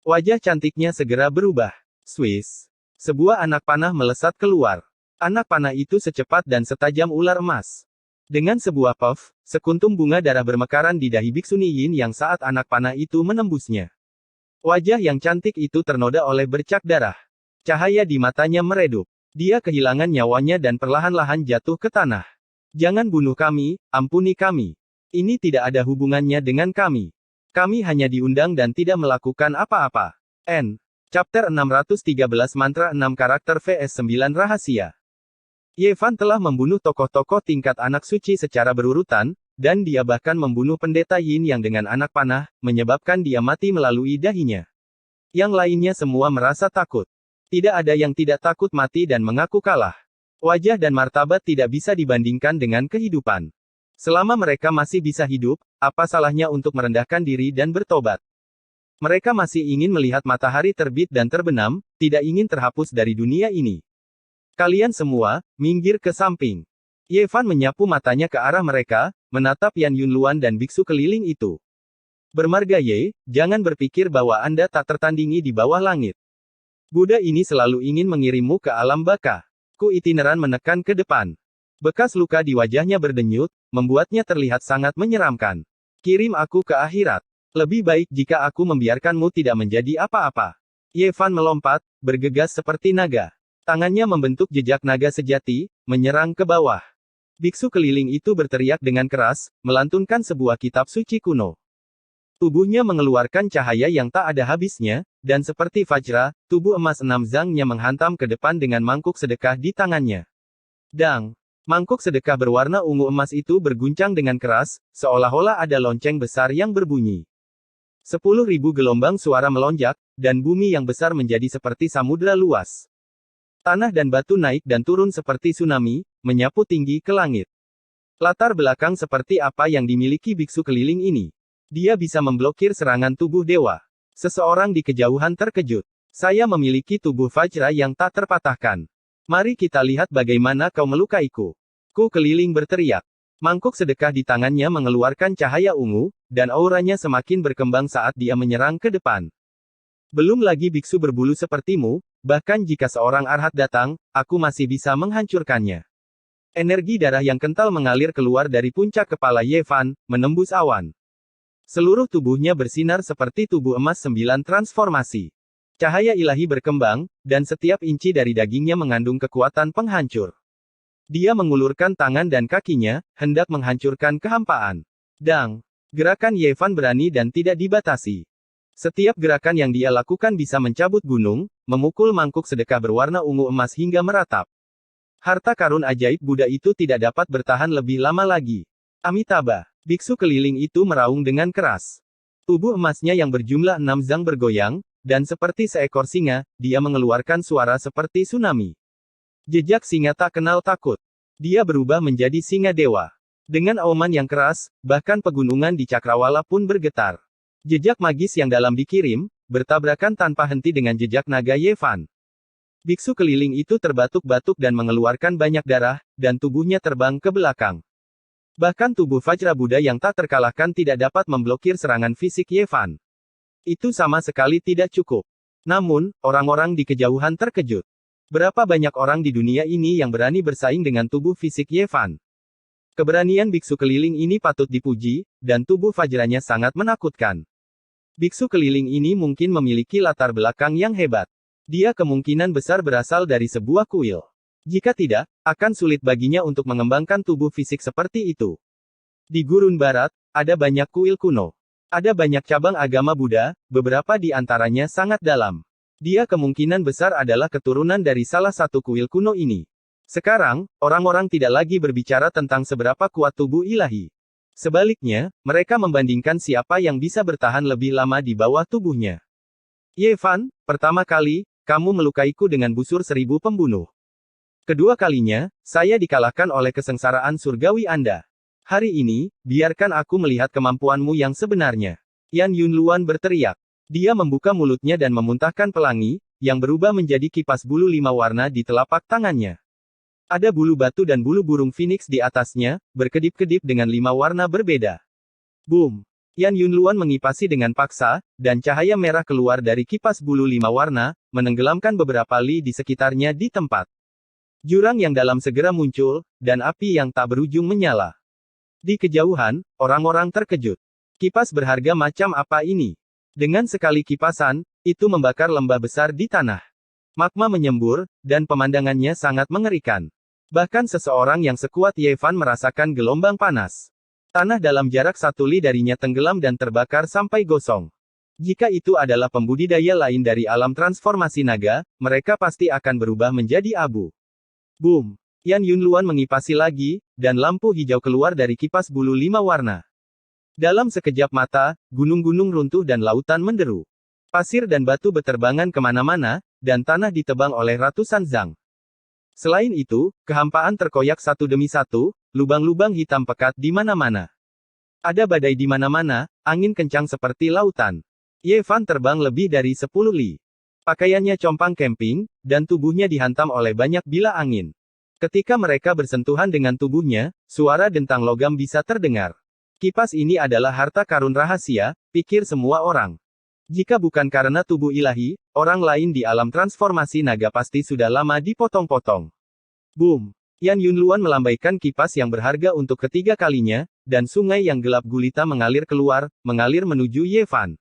S1: Wajah cantiknya segera berubah. Swiss. Sebuah anak panah melesat keluar. Anak panah itu secepat dan setajam ular emas. Dengan sebuah puff, sekuntum bunga darah bermekaran di dahi Biksuni Yin yang saat anak panah itu menembusnya. Wajah yang cantik itu ternoda oleh bercak darah. Cahaya di matanya meredup. Dia kehilangan nyawanya dan perlahan-lahan jatuh ke tanah. Jangan bunuh kami, ampuni kami. Ini tidak ada hubungannya dengan kami. Kami hanya diundang dan tidak melakukan apa-apa. N. Chapter 613 Mantra 6 Karakter vs 9 Rahasia. Ye Fan telah membunuh tokoh-tokoh tingkat anak suci secara berurutan, dan dia bahkan membunuh pendeta Yin yang dengan anak panah, menyebabkan dia mati melalui dahinya. Yang lainnya semua merasa takut. Tidak ada yang tidak takut mati dan mengaku kalah. Wajah dan martabat tidak bisa dibandingkan dengan kehidupan. Selama mereka masih bisa hidup, apa salahnya untuk merendahkan diri dan bertobat? Mereka masih ingin melihat matahari terbit dan terbenam, tidak ingin terhapus dari dunia ini. Kalian semua, minggir ke samping. Ye Fan menyapu matanya ke arah mereka, menatap Yan Yunluan dan biksu keliling itu. Bermarga Ye, jangan berpikir bahwa Anda tak tertandingi di bawah langit. Buddha ini selalu ingin mengirimmu ke alam baka. Ku itineran menekan ke depan. Bekas luka di wajahnya berdenyut, membuatnya terlihat sangat menyeramkan. Kirim aku ke akhirat. Lebih baik jika aku membiarkanmu tidak menjadi apa-apa. Ye Fan melompat, bergegas seperti naga. Tangannya membentuk jejak naga sejati, menyerang ke bawah. Biksu keliling itu berteriak dengan keras, melantunkan sebuah kitab suci kuno. Tubuhnya mengeluarkan cahaya yang tak ada habisnya, dan seperti Vajra, tubuh emas 6 zangnya menghantam ke depan dengan mangkuk sedekah di tangannya. Dang! Mangkuk sedekah berwarna ungu emas itu berguncang dengan keras, seolah-olah ada lonceng besar yang berbunyi. 10.000 gelombang suara melonjak, dan bumi yang besar menjadi seperti samudera luas. Tanah dan batu naik dan turun seperti tsunami, menyapu tinggi ke langit. Latar belakang seperti apa yang dimiliki biksu keliling ini? Dia bisa memblokir serangan tubuh dewa. Seseorang di kejauhan terkejut. Saya memiliki tubuh Vajra yang tak terpatahkan. Mari kita lihat bagaimana kau melukaiku. Ku keliling berteriak. Mangkuk sedekah di tangannya mengeluarkan cahaya ungu, dan auranya semakin berkembang saat dia menyerang ke depan. Belum lagi biksu berbulu sepertimu, bahkan jika seorang arhat datang, aku masih bisa menghancurkannya. Energi darah yang kental mengalir keluar dari puncak kepala Ye Fan, menembus awan. Seluruh tubuhnya bersinar seperti tubuh emas 9 transformasi. Cahaya ilahi berkembang, dan setiap inci dari dagingnya mengandung kekuatan penghancur. Dia mengulurkan tangan dan kakinya, hendak menghancurkan kehampaan. Dang! Gerakan Ye Fan berani dan tidak dibatasi. Setiap gerakan yang dia lakukan bisa mencabut gunung, memukul mangkuk sedekah berwarna ungu emas hingga meratap. Harta karun ajaib Buddha itu tidak dapat bertahan lebih lama lagi. Amitabha! Biksu keliling itu meraung dengan keras. Tubuh emasnya yang berjumlah 6 zang bergoyang, dan seperti seekor singa, dia mengeluarkan suara seperti tsunami. Jejak singa tak kenal takut. Dia berubah menjadi singa dewa. Dengan auman yang keras, bahkan pegunungan di Cakrawala pun bergetar. Jejak magis yang dalam dikirim, bertabrakan tanpa henti dengan jejak naga Ye Fan. Biksu keliling itu terbatuk-batuk dan mengeluarkan banyak darah, dan tubuhnya terbang ke belakang. Bahkan tubuh Vajra Buddha yang tak terkalahkan tidak dapat memblokir serangan fisik Ye Fan. Itu sama sekali tidak cukup. Namun, orang-orang di kejauhan terkejut. Berapa banyak orang di dunia ini yang berani bersaing dengan tubuh fisik Ye Fan? Keberanian biksu keliling ini patut dipuji, dan tubuh Vajranya sangat menakutkan. Biksu keliling ini mungkin memiliki latar belakang yang hebat. Dia kemungkinan besar berasal dari sebuah kuil. Jika tidak, akan sulit baginya untuk mengembangkan tubuh fisik seperti itu. Di gurun barat, ada banyak kuil kuno. Ada banyak cabang agama Buddha, beberapa di antaranya sangat dalam. Dia kemungkinan besar adalah keturunan dari salah satu kuil kuno ini. Sekarang, orang-orang tidak lagi berbicara tentang seberapa kuat tubuh ilahi. Sebaliknya, mereka membandingkan siapa yang bisa bertahan lebih lama di bawah tubuhnya. Ye Fan, pertama kali, kamu melukaiku dengan busur 1000 pembunuh. Kedua kalinya, saya dikalahkan oleh kesengsaraan surgawi Anda. Hari ini, biarkan aku melihat kemampuanmu yang sebenarnya. Yan Yunluan berteriak. Dia membuka mulutnya dan memuntahkan pelangi, yang berubah menjadi kipas bulu 5 warna di telapak tangannya. Ada bulu batu dan bulu burung phoenix di atasnya, berkedip-kedip dengan 5 warna berbeda. Boom! Yan Yunluan mengipasi dengan paksa, dan cahaya merah keluar dari kipas bulu 5 warna, menenggelamkan beberapa li di sekitarnya di tempat. Jurang yang dalam segera muncul, dan api yang tak berujung menyala. Di kejauhan, orang-orang terkejut. Kipas berharga macam apa ini? Dengan sekali kipasan, itu membakar lembah besar di tanah. Magma menyembur, dan pemandangannya sangat mengerikan. Bahkan seseorang yang sekuat Ye Fan merasakan gelombang panas. Tanah dalam jarak 1 li darinya tenggelam dan terbakar sampai gosong. Jika itu adalah pembudidaya lain dari alam transformasi naga, mereka pasti akan berubah menjadi abu. Boom! Yan Yunluan mengipasi lagi, dan lampu hijau keluar dari kipas bulu 5 warna. Dalam sekejap mata, gunung-gunung runtuh dan lautan menderu. Pasir dan batu beterbangan kemana-mana, dan tanah ditebang oleh ratusan zang. Selain itu, kehampaan terkoyak satu demi satu, lubang-lubang hitam pekat di mana-mana. Ada badai di mana-mana, angin kencang seperti lautan. Ye Fan terbang lebih dari 10 li. Pakaiannya compang camping, dan tubuhnya dihantam oleh banyak bilah angin. Ketika mereka bersentuhan dengan tubuhnya, suara dentang logam bisa terdengar. Kipas ini adalah harta karun rahasia, pikir semua orang. Jika bukan karena tubuh ilahi, orang lain di alam transformasi naga pasti sudah lama dipotong-potong. Boom! Yan Yunluan melambaikan kipas yang berharga untuk ketiga kalinya, dan sungai yang gelap gulita mengalir keluar, mengalir menuju Ye Fan.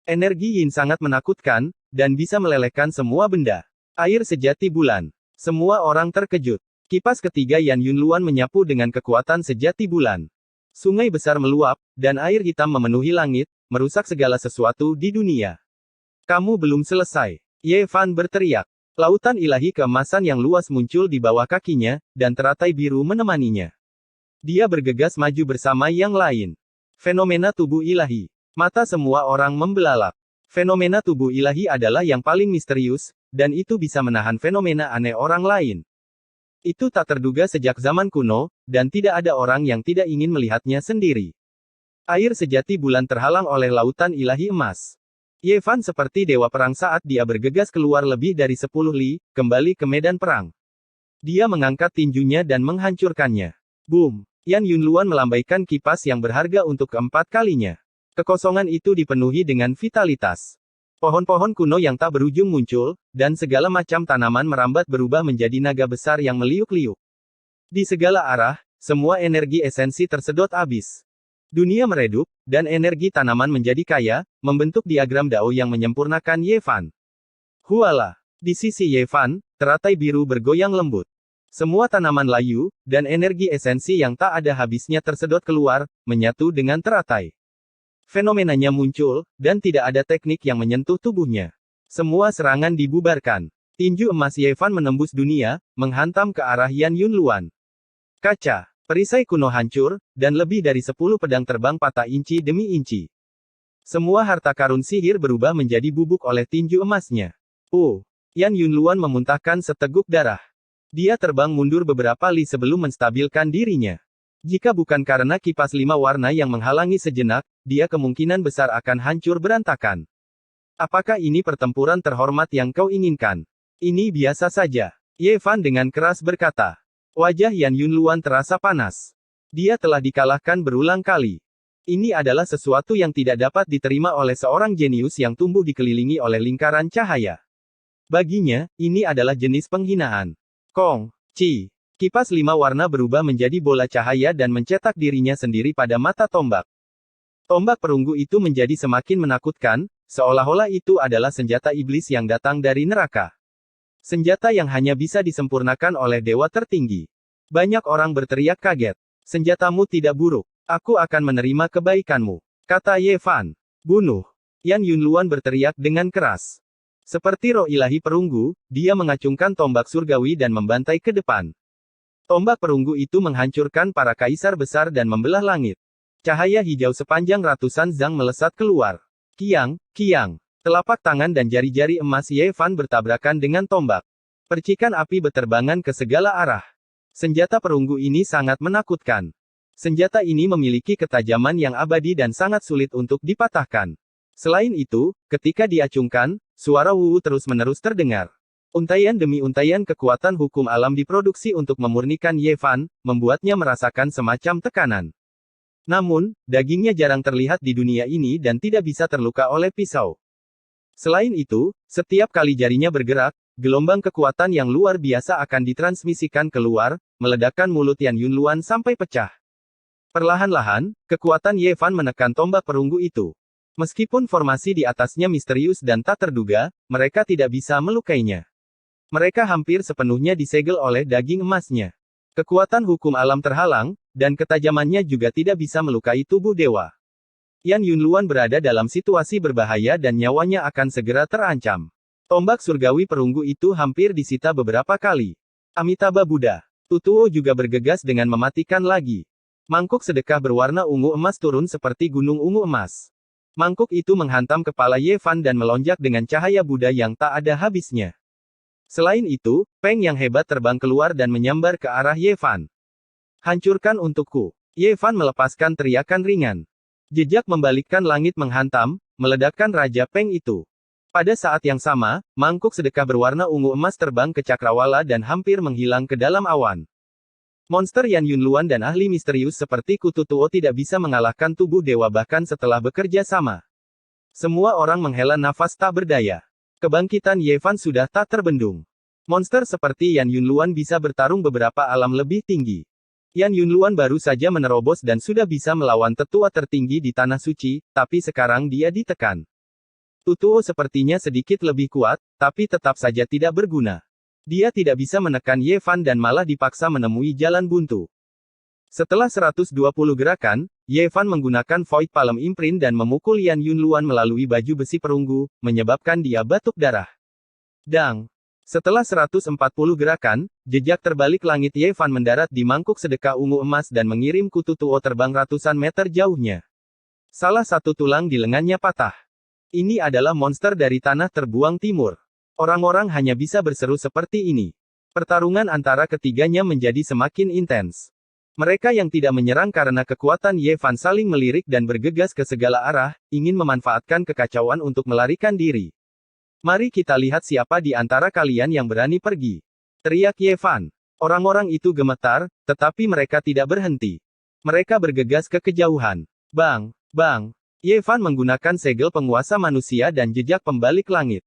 S1: Energi yin sangat menakutkan, dan bisa melelehkan semua benda. Air sejati bulan. Semua orang terkejut. Kipas ketiga Yan Yunluan menyapu dengan kekuatan sejati bulan. Sungai besar meluap, dan air hitam memenuhi langit, merusak segala sesuatu di dunia. Kamu belum selesai. Ye Fan berteriak. Lautan ilahi keemasan yang luas muncul di bawah kakinya, dan teratai biru menemaninya. Dia bergegas maju bersama yang lain. Fenomena tubuh ilahi. Mata semua orang membelalak. Fenomena tubuh ilahi adalah yang paling misterius, dan itu bisa menahan fenomena aneh orang lain. Itu tak terduga sejak zaman kuno, dan tidak ada orang yang tidak ingin melihatnya sendiri. Air sejati bulan terhalang oleh lautan ilahi emas. Ye Fan seperti dewa perang saat dia bergegas keluar lebih dari 10 li, kembali ke medan perang. Dia mengangkat tinjunya dan menghancurkannya. Boom! Yan Yunluan melambaikan kipas yang berharga untuk keempat kalinya. Kekosongan itu dipenuhi dengan vitalitas. Pohon-pohon kuno yang tak berujung muncul, dan segala macam tanaman merambat berubah menjadi naga besar yang meliuk-liuk. Di segala arah, semua energi esensi tersedot habis. Dunia meredup, dan energi tanaman menjadi kaya, membentuk diagram Dao yang menyempurnakan Ye Fan. Huala! Di sisi Ye Fan, teratai biru bergoyang lembut. Semua tanaman layu, dan energi esensi yang tak ada habisnya tersedot keluar, menyatu dengan teratai. Fenomenanya muncul, dan tidak ada teknik yang menyentuh tubuhnya. Semua serangan dibubarkan. Tinju emas Ye Fan menembus dunia, menghantam ke arah Yan Yunluan. Kaca. Perisai kuno hancur, dan lebih dari 10 pedang terbang patah inci demi inci. Semua harta karun sihir berubah menjadi bubuk oleh tinju emasnya. Yan Yunluan memuntahkan seteguk darah. Dia terbang mundur beberapa li sebelum menstabilkan dirinya. Jika bukan karena kipas 5 warna yang menghalangi sejenak, dia kemungkinan besar akan hancur berantakan. Apakah ini pertempuran terhormat yang kau inginkan? Ini biasa saja. Ye Fan dengan keras berkata. Wajah Yan Yunluan terasa panas. Dia telah dikalahkan berulang kali. Ini adalah sesuatu yang tidak dapat diterima oleh seorang jenius yang tumbuh dikelilingi oleh lingkaran cahaya. Baginya, ini adalah jenis penghinaan. Kong, Ci. Kipas 5 warna berubah menjadi bola cahaya dan mencetak dirinya sendiri pada mata tombak. Tombak perunggu itu menjadi semakin menakutkan, seolah-olah itu adalah senjata iblis yang datang dari neraka. Senjata yang hanya bisa disempurnakan oleh dewa tertinggi. Banyak orang berteriak kaget. Senjatamu tidak buruk. Aku akan menerima kebaikanmu. kata Ye Fan. Bunuh. Yan Yunluan berteriak dengan keras. Seperti roh ilahi perunggu, dia mengacungkan tombak surgawi dan membantai ke depan. Tombak perunggu itu menghancurkan para kaisar besar dan membelah langit. Cahaya hijau sepanjang ratusan zang melesat keluar. Kiang, kiang. Telapak tangan dan jari-jari emas Ye Fan bertabrakan dengan tombak. Percikan api berterbangan ke segala arah. Senjata perunggu ini sangat menakutkan. Senjata ini memiliki ketajaman yang abadi dan sangat sulit untuk dipatahkan. Selain itu, ketika diacungkan, suara wuwu terus-menerus terdengar. Untaian demi untaian kekuatan hukum alam diproduksi untuk memurnikan Ye Fan, membuatnya merasakan semacam tekanan. Namun, dagingnya jarang terlihat di dunia ini dan tidak bisa terluka oleh pisau. Selain itu, setiap kali jarinya bergerak, gelombang kekuatan yang luar biasa akan ditransmisikan keluar, meledakkan mulut Yan Yunluan sampai pecah. Perlahan-lahan, kekuatan Ye Fan menekan tombak perunggu itu. Meskipun formasi di atasnya misterius dan tak terduga, mereka tidak bisa melukainya. Mereka hampir sepenuhnya disegel oleh daging emasnya. Kekuatan hukum alam terhalang, dan ketajamannya juga tidak bisa melukai tubuh dewa. Yan Yunluan berada dalam situasi berbahaya dan nyawanya akan segera terancam. Tombak surgawi perunggu itu hampir disita beberapa kali. Amitabha Buddha. Tutuo juga bergegas dengan mematikan lagi. Mangkuk sedekah berwarna ungu emas turun seperti gunung ungu emas. Mangkuk itu menghantam kepala Ye Fan dan melonjak dengan cahaya Buddha yang tak ada habisnya. Selain itu, Peng yang hebat terbang keluar dan menyambar ke arah Ye Fan. Hancurkan untukku. Ye Fan melepaskan teriakan ringan. Jejak membalikkan langit menghantam, meledakkan Raja Peng itu. Pada saat yang sama, mangkuk sedekah berwarna ungu emas terbang ke cakrawala dan hampir menghilang ke dalam awan. Monster Yan Yunluan dan ahli misterius seperti Kutu Tuo tidak bisa mengalahkan tubuh dewa bahkan setelah bekerja sama. Semua orang menghela nafas tak berdaya. Kebangkitan Ye Fan sudah tak terbendung. Monster seperti Yan Yunluan bisa bertarung beberapa alam lebih tinggi. Yan Yunluan baru saja menerobos dan sudah bisa melawan tetua tertinggi di Tanah Suci, tapi sekarang dia ditekan. Tutuo sepertinya sedikit lebih kuat, tapi tetap saja tidak berguna. Dia tidak bisa menekan Ye Fan dan malah dipaksa menemui jalan buntu. Setelah 120 gerakan, Ye Fan menggunakan Void Palm Imprint dan memukul Yan Yunluan melalui baju besi perunggu, menyebabkan dia batuk darah. Dang! Setelah 140 gerakan, jejak terbalik langit Ye Fan mendarat di mangkuk sedekah ungu emas dan mengirim Kutu Tuo terbang ratusan meter jauhnya. Salah satu tulang di lengannya patah. Ini adalah monster dari tanah terbuang timur. Orang-orang hanya bisa berseru seperti ini. Pertarungan antara ketiganya menjadi semakin intens. Mereka yang tidak menyerang karena kekuatan Ye Fan saling melirik dan bergegas ke segala arah, ingin memanfaatkan kekacauan untuk melarikan diri. Mari kita lihat siapa di antara kalian yang berani pergi. Teriak Ye Fan. Orang-orang itu gemetar, tetapi mereka tidak berhenti. Mereka bergegas ke kejauhan. Bang! Bang! Ye Fan menggunakan segel penguasa manusia dan jejak pembalik langit.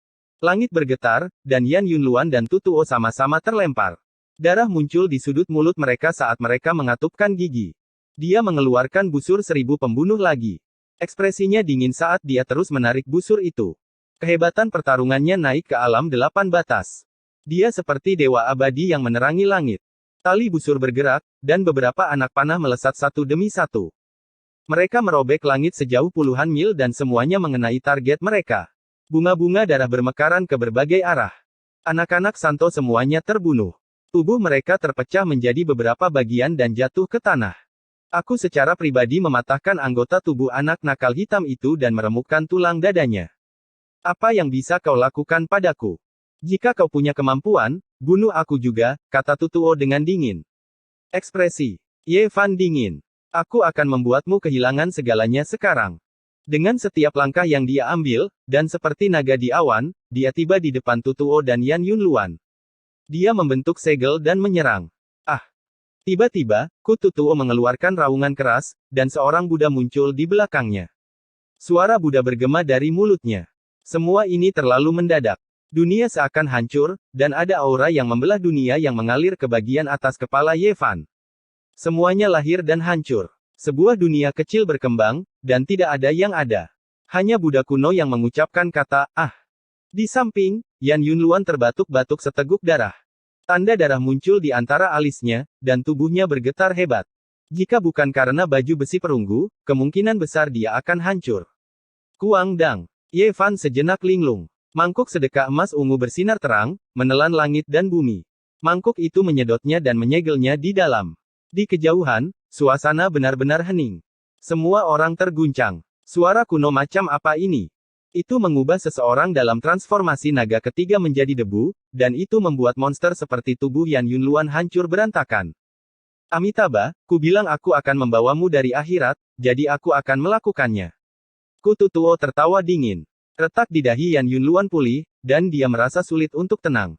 S1: Langit bergetar, dan Yan Yunluan dan Tutuo sama-sama terlempar. Darah muncul di sudut mulut mereka saat mereka mengatupkan gigi. Dia mengeluarkan busur 1000 pembunuh lagi. Ekspresinya dingin saat dia terus menarik busur itu. Kehebatan pertarungannya naik ke alam 8 batas. Dia seperti dewa abadi yang menerangi langit. Tali busur bergerak, dan beberapa anak panah melesat satu demi satu. Mereka merobek langit sejauh puluhan mil dan semuanya mengenai target mereka. Bunga-bunga darah bermekaran ke berbagai arah. Anak-anak Santo semuanya terbunuh. Tubuh mereka terpecah menjadi beberapa bagian dan jatuh ke tanah. Aku secara pribadi mematahkan anggota tubuh anak nakal hitam itu dan meremukkan tulang dadanya. Apa yang bisa kau lakukan padaku? Jika kau punya kemampuan, bunuh aku juga, kata Tutuo dengan dingin. Ekspresi Ye Fan dingin. Aku akan membuatmu kehilangan segalanya sekarang. Dengan setiap langkah yang dia ambil, dan seperti naga di awan, dia tiba di depan Tutuo dan Yan Yunluan. Dia membentuk segel dan menyerang. Ah! Tiba-tiba, Tutuo mengeluarkan raungan keras, dan seorang Buddha muncul di belakangnya. Suara Buddha bergema dari mulutnya. Semua ini terlalu mendadak. Dunia seakan hancur, dan ada aura yang membelah dunia yang mengalir ke bagian atas kepala Ye Fan. Semuanya lahir dan hancur. Sebuah dunia kecil berkembang, dan tidak ada yang ada. Hanya Buddha kuno yang mengucapkan kata, ah. Di samping, Yan Yunluan terbatuk-batuk seteguk darah. Tanda darah muncul di antara alisnya, dan tubuhnya bergetar hebat. Jika bukan karena baju besi perunggu, kemungkinan besar dia akan hancur. Kuang Dang. Ye Fan sejenak linglung. Mangkuk sedekah emas ungu bersinar terang, menelan langit dan bumi. Mangkuk itu menyedotnya dan menyegelnya di dalam. Di kejauhan, suasana benar-benar hening. Semua orang terguncang. Suara kuno macam apa ini? Itu mengubah seseorang dalam transformasi naga ketiga menjadi debu, dan itu membuat monster seperti tubuh Yan Yunluan hancur berantakan. Amitabha, ku bilang aku akan membawamu dari akhirat, jadi aku akan melakukannya. Kututuo tertawa dingin. Retak di dahi Yan Yunluan pulih, dan dia merasa sulit untuk tenang.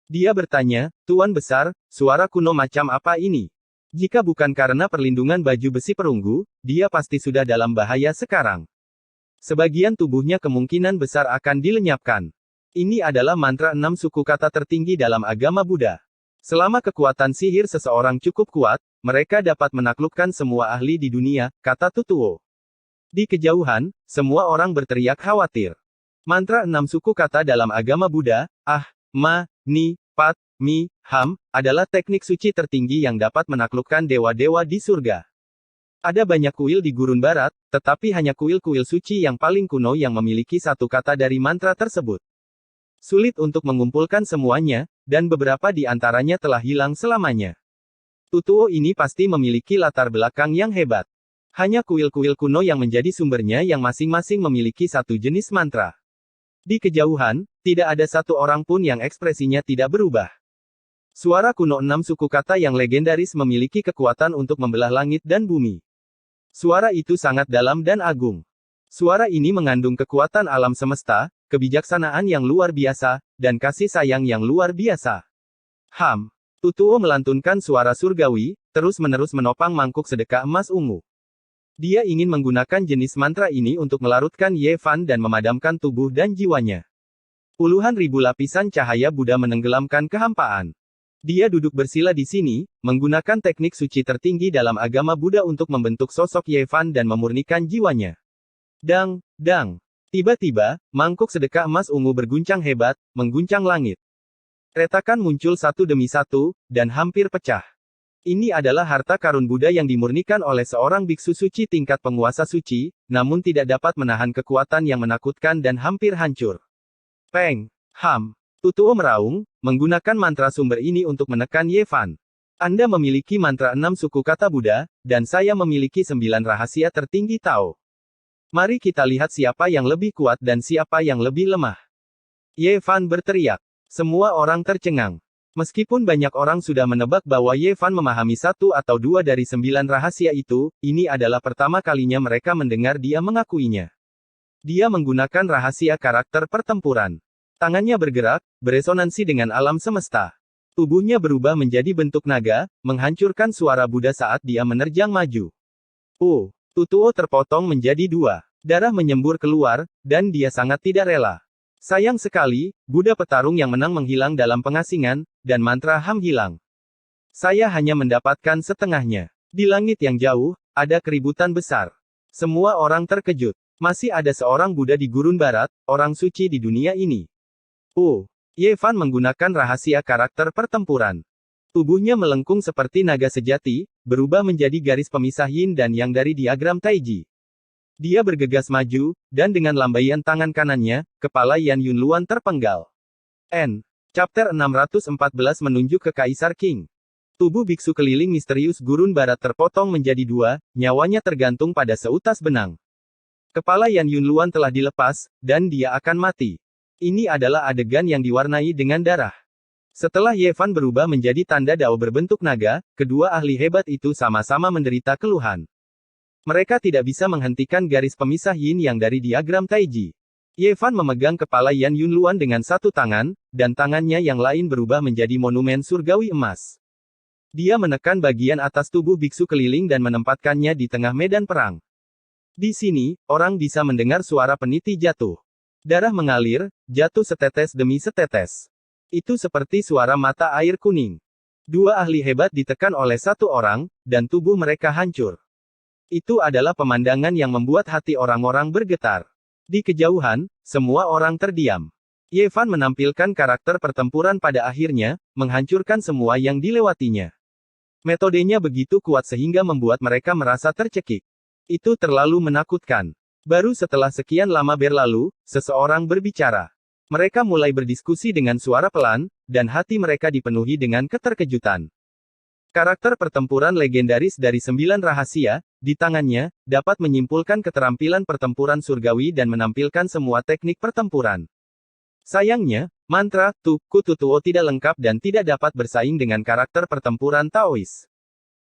S1: Dia bertanya, Tuan Besar, suara kuno macam apa ini? Jika bukan karena perlindungan baju besi perunggu, dia pasti sudah dalam bahaya sekarang. Sebagian tubuhnya kemungkinan besar akan dilenyapkan. Ini adalah mantra 6 suku kata tertinggi dalam agama Buddha. Selama kekuatan sihir seseorang cukup kuat, mereka dapat menaklukkan semua ahli di dunia, kata Tutuo. Di kejauhan, semua orang berteriak khawatir. Mantra 6 suku kata dalam agama Buddha, Ma, Ni, Pat, Mi, Ham, adalah teknik suci tertinggi yang dapat menaklukkan dewa-dewa di surga. Ada banyak kuil di Gurun Barat, tetapi hanya kuil-kuil suci yang paling kuno yang memiliki satu kata dari mantra tersebut. Sulit untuk mengumpulkan semuanya, dan beberapa di antaranya telah hilang selamanya. Tutuo ini pasti memiliki latar belakang yang hebat. Hanya kuil-kuil kuno yang menjadi sumbernya yang masing-masing memiliki satu jenis mantra. Di kejauhan, tidak ada satu orang pun yang ekspresinya tidak berubah. Suara kuno 6 suku kata yang legendaris memiliki kekuatan untuk membelah langit dan bumi. Suara itu sangat dalam dan agung. Suara ini mengandung kekuatan alam semesta, kebijaksanaan yang luar biasa, dan kasih sayang yang luar biasa. Ham. Tutuo melantunkan suara surgawi, terus-menerus menopang mangkuk sedekah emas ungu. Dia ingin menggunakan jenis mantra ini untuk melarutkan Ye Fan dan memadamkan tubuh dan jiwanya. Puluhan ribu lapisan cahaya Buddha menenggelamkan kehampaan. Dia duduk bersila di sini, menggunakan teknik suci tertinggi dalam agama Buddha untuk membentuk sosok Ye Fan dan memurnikan jiwanya. Dang, dang. Tiba-tiba, mangkuk sedekah emas ungu berguncang hebat, mengguncang langit. Retakan muncul satu demi satu, dan hampir pecah. Ini adalah harta karun Buddha yang dimurnikan oleh seorang biksu suci tingkat penguasa suci, namun tidak dapat menahan kekuatan yang menakutkan dan hampir hancur. Peng! Ham! Tutuo meraung, menggunakan mantra sumber ini untuk menekan Ye Fan. Anda memiliki mantra 6 suku kata Buddha, dan saya memiliki 9 rahasia tertinggi Tao. Mari kita lihat siapa yang lebih kuat dan siapa yang lebih lemah. Ye Fan berteriak. Semua orang tercengang. Meskipun banyak orang sudah menebak bahwa Ye Fan memahami 1 atau 2 dari 9 rahasia itu, ini adalah pertama kalinya mereka mendengar dia mengakuinya. Dia menggunakan rahasia karakter pertempuran. Tangannya bergerak, beresonansi dengan alam semesta. Tubuhnya berubah menjadi bentuk naga, menghancurkan suara Buddha saat dia menerjang maju. Tutuo terpotong menjadi 2. Darah menyembur keluar, dan dia sangat tidak rela. Sayang sekali, Buddha petarung yang menang menghilang dalam pengasingan, dan mantra Ham hilang. Saya hanya mendapatkan setengahnya. Di langit yang jauh, ada keributan besar. Semua orang terkejut. Masih ada seorang Buddha di Gurun Barat, orang suci di dunia ini. Ye Fan menggunakan rahasia karakter pertempuran. Tubuhnya melengkung seperti naga sejati, berubah menjadi garis pemisah yin dan yang dari diagram Taiji. Dia bergegas maju, dan dengan lambaian tangan kanannya, kepala Yan Yunluan terpenggal. Chapter 614 menunjuk ke Kaisar Qing. Tubuh biksu keliling misterius Gurun Barat terpotong menjadi 2, nyawanya tergantung pada seutas benang. Kepala Yan Yunluan telah dilepas, dan dia akan mati. Ini adalah adegan yang diwarnai dengan darah. Setelah Ye Fan berubah menjadi tanda Dao berbentuk naga, kedua ahli hebat itu sama-sama menderita keluhan. Mereka tidak bisa menghentikan garis pemisah yin yang dari diagram Taiji. Ye Fan memegang kepala Yan Yunluan dengan satu tangan, dan tangannya yang lain berubah menjadi monumen surgawi emas. Dia menekan bagian atas tubuh biksu keliling dan menempatkannya di tengah medan perang. Di sini, orang bisa mendengar suara peniti jatuh. Darah mengalir, jatuh setetes demi setetes. Itu seperti suara mata air kuning. 2 ahli hebat ditekan oleh 1 orang, dan tubuh mereka hancur. Itu adalah pemandangan yang membuat hati orang-orang bergetar. Di kejauhan, semua orang terdiam. Ye Fan menampilkan karakter pertempuran pada akhirnya, menghancurkan semua yang dilewatinya. Metodenya begitu kuat sehingga membuat mereka merasa tercekik. Itu terlalu menakutkan. Baru setelah sekian lama berlalu, seseorang berbicara. Mereka mulai berdiskusi dengan suara pelan, dan hati mereka dipenuhi dengan keterkejutan. Karakter pertempuran legendaris dari 9 rahasia, di tangannya, dapat menyimpulkan keterampilan pertempuran surgawi dan menampilkan semua teknik pertempuran. Sayangnya, mantra Kutu Tuo tidak lengkap dan tidak dapat bersaing dengan karakter pertempuran Taois.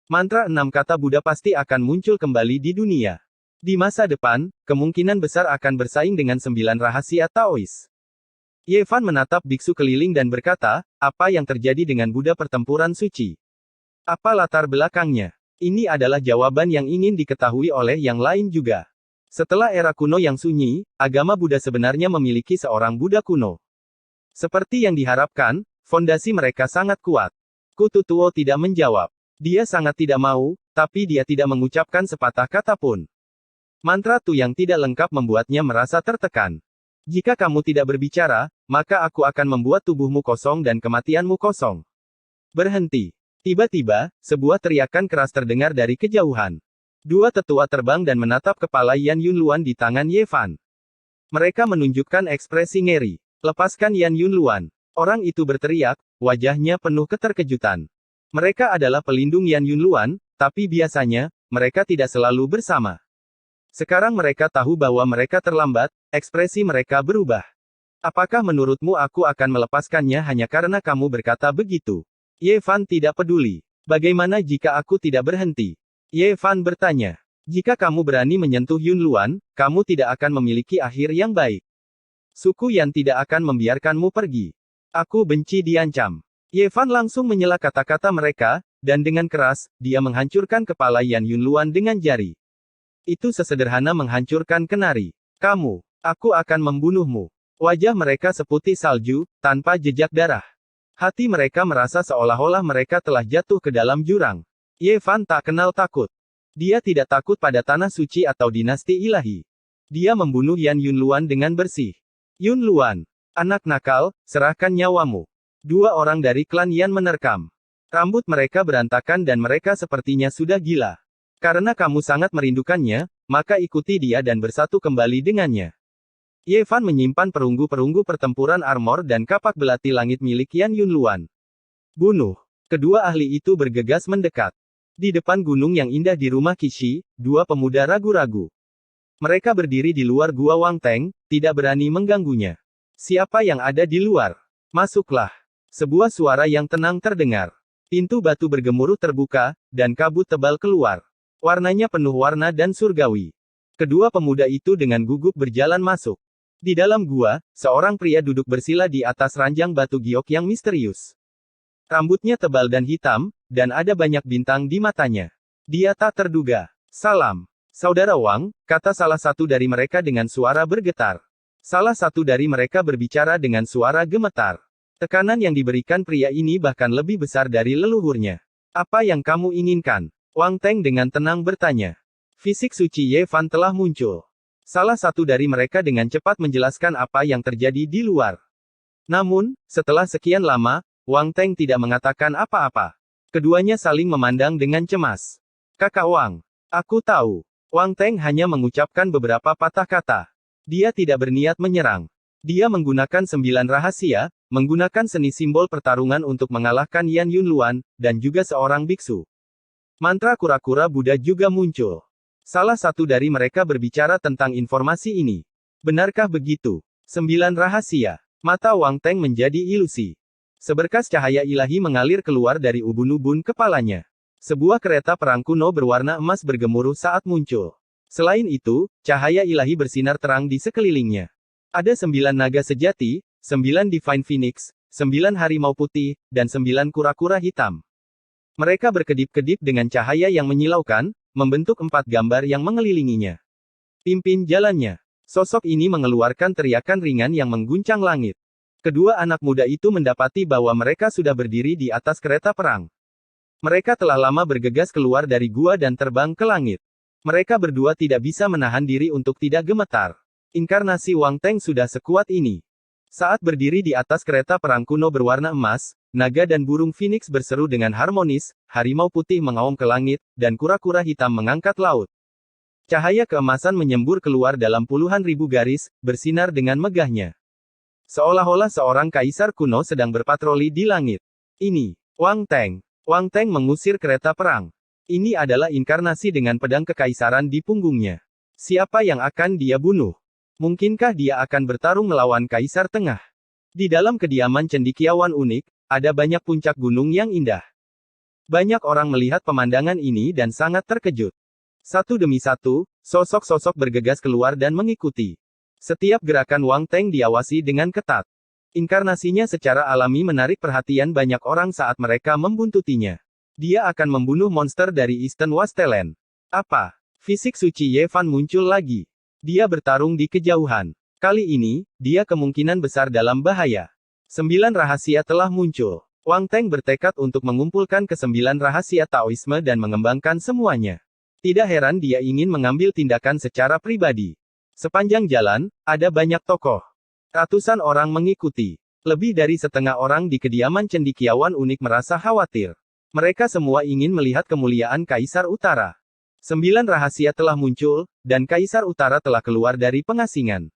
S1: Mantra 6 kata Buddha pasti akan muncul kembali di dunia. Di masa depan, kemungkinan besar akan bersaing dengan 9 rahasia Taois. Ye Fan menatap biksu keliling dan berkata, apa yang terjadi dengan Buddha pertempuran suci? Apa latar belakangnya? Ini adalah jawaban yang ingin diketahui oleh yang lain juga. Setelah era kuno yang sunyi, agama Buddha sebenarnya memiliki seorang Buddha kuno. Seperti yang diharapkan, fondasi mereka sangat kuat. Kutu Tuo tidak menjawab. Dia sangat tidak mau, tapi dia tidak mengucapkan sepatah kata pun. Mantra Tu yang tidak lengkap membuatnya merasa tertekan. Jika kamu tidak berbicara, maka aku akan membuat tubuhmu kosong dan kematianmu kosong. Berhenti. Tiba-tiba, sebuah teriakan keras terdengar dari kejauhan. Dua tetua terbang dan menatap kepala Yan Yunluan di tangan Ye Fan. Mereka menunjukkan ekspresi ngeri. Lepaskan Yan Yunluan. Orang itu berteriak, wajahnya penuh keterkejutan. Mereka adalah pelindung Yan Yunluan, tapi biasanya, mereka tidak selalu bersama. Sekarang mereka tahu bahwa mereka terlambat, ekspresi mereka berubah. Apakah menurutmu aku akan melepaskannya hanya karena kamu berkata begitu? Ye Fan tidak peduli. Bagaimana jika aku tidak berhenti? Ye Fan bertanya. Jika kamu berani menyentuh Yunluan, kamu tidak akan memiliki akhir yang baik. Suku Yan tidak akan membiarkanmu pergi. Aku benci diancam. Ye Fan langsung menyela kata-kata mereka, dan dengan keras, dia menghancurkan kepala Yan Yunluan dengan jari. Itu sesederhana menghancurkan kenari. Aku akan membunuhmu. Wajah mereka seputih salju, tanpa jejak darah. Hati mereka merasa seolah-olah mereka telah jatuh ke dalam jurang. Ye Fan tak kenal takut. Dia tidak takut pada tanah suci atau dinasti ilahi. Dia membunuh Yan Yunluan dengan bersih. Yunluan, anak nakal, serahkan nyawamu. Dua orang dari klan Yan menerkam. Rambut mereka berantakan dan mereka sepertinya sudah gila. Karena kamu sangat merindukannya, maka ikuti dia dan bersatu kembali dengannya. Ye Fan menyimpan perunggu-perunggu pertempuran armor dan kapak belati langit milik Yan Yunluan. Bunuh. Kedua ahli itu bergegas mendekat. Di depan gunung yang indah di rumah Qixi, dua pemuda ragu-ragu. Mereka berdiri di luar gua Wang Teng, tidak berani mengganggunya. Siapa yang ada di luar? Masuklah. Sebuah suara yang tenang terdengar. Pintu batu bergemuruh terbuka, dan kabut tebal keluar. Warnanya penuh warna dan surgawi. Kedua pemuda itu dengan gugup berjalan masuk. Di dalam gua, seorang pria duduk bersila di atas ranjang batu giok yang misterius. Rambutnya tebal dan hitam, dan ada banyak bintang di matanya. Dia tak terduga. Salam. Saudara Wang, kata salah satu dari mereka dengan suara bergetar. Salah satu dari mereka berbicara dengan suara gemetar. Tekanan yang diberikan pria ini bahkan lebih besar dari leluhurnya. Apa yang kamu inginkan? Wang Teng dengan tenang bertanya. Fisik suci Ye Fan telah muncul. Salah satu dari mereka dengan cepat menjelaskan apa yang terjadi di luar. Namun, setelah sekian lama, Wang Teng tidak mengatakan apa-apa. Keduanya saling memandang dengan cemas. Kakak Wang. Aku tahu. Wang Teng hanya mengucapkan beberapa patah kata. Dia tidak berniat menyerang. Dia menggunakan 9 rahasia, menggunakan seni simbol pertarungan untuk mengalahkan Yan Yunluan, dan juga seorang biksu. Mantra kura-kura Buddha juga muncul. Salah satu dari mereka berbicara tentang informasi ini. Benarkah begitu? 9 rahasia. Mata Wang Teng menjadi ilusi. Seberkas cahaya ilahi mengalir keluar dari ubun-ubun kepalanya. Sebuah kereta perang kuno berwarna emas bergemuruh saat muncul. Selain itu, cahaya ilahi bersinar terang di sekelilingnya. Ada 9 naga sejati, 9 Divine Phoenix, 9 harimau putih, dan 9 kura-kura hitam. Mereka berkedip-kedip dengan cahaya yang menyilaukan, membentuk 4 gambar yang mengelilinginya. Pimpin jalannya. Sosok ini mengeluarkan teriakan ringan yang mengguncang langit. Kedua anak muda itu mendapati bahwa mereka sudah berdiri di atas kereta perang. Mereka telah lama bergegas keluar dari gua dan terbang ke langit. Mereka berdua tidak bisa menahan diri untuk tidak gemetar. Inkarnasi Wang Teng sudah sekuat ini. Saat berdiri di atas kereta perang kuno berwarna emas, naga dan burung phoenix berseru dengan harmonis, harimau putih mengaum ke langit, dan kura-kura hitam mengangkat laut. Cahaya keemasan menyembur keluar dalam puluhan ribu garis, bersinar dengan megahnya. Seolah-olah seorang kaisar kuno sedang berpatroli di langit. Ini, Wang Teng. Wang Teng mengusir kereta perang. Ini adalah inkarnasi dengan pedang kekaisaran di punggungnya. Siapa yang akan dia bunuh? Mungkinkah dia akan bertarung melawan Kaisar Tengah? Di dalam kediaman cendekiawan unik, ada banyak puncak gunung yang indah. Banyak orang melihat pemandangan ini dan sangat terkejut. Satu demi satu, sosok-sosok bergegas keluar dan mengikuti. Setiap gerakan Wang Teng diawasi dengan ketat. Inkarnasinya secara alami menarik perhatian banyak orang saat mereka membuntutinya. Dia akan membunuh monster dari Eastern Wasteland. Apa? Fisik suci Ye Fan muncul lagi. Dia bertarung di kejauhan. Kali ini, dia kemungkinan besar dalam bahaya. 9 rahasia telah muncul. Wang Teng bertekad untuk mengumpulkan ke-9 rahasia Taoisme dan mengembangkan semuanya. Tidak heran dia ingin mengambil tindakan secara pribadi. Sepanjang jalan, ada banyak tokoh. Ratusan orang mengikuti. Lebih dari setengah orang di kediaman cendekiawan unik merasa khawatir. Mereka semua ingin melihat kemuliaan Kaisar Utara. 9 rahasia telah muncul, dan Kaisar Utara telah keluar dari pengasingan.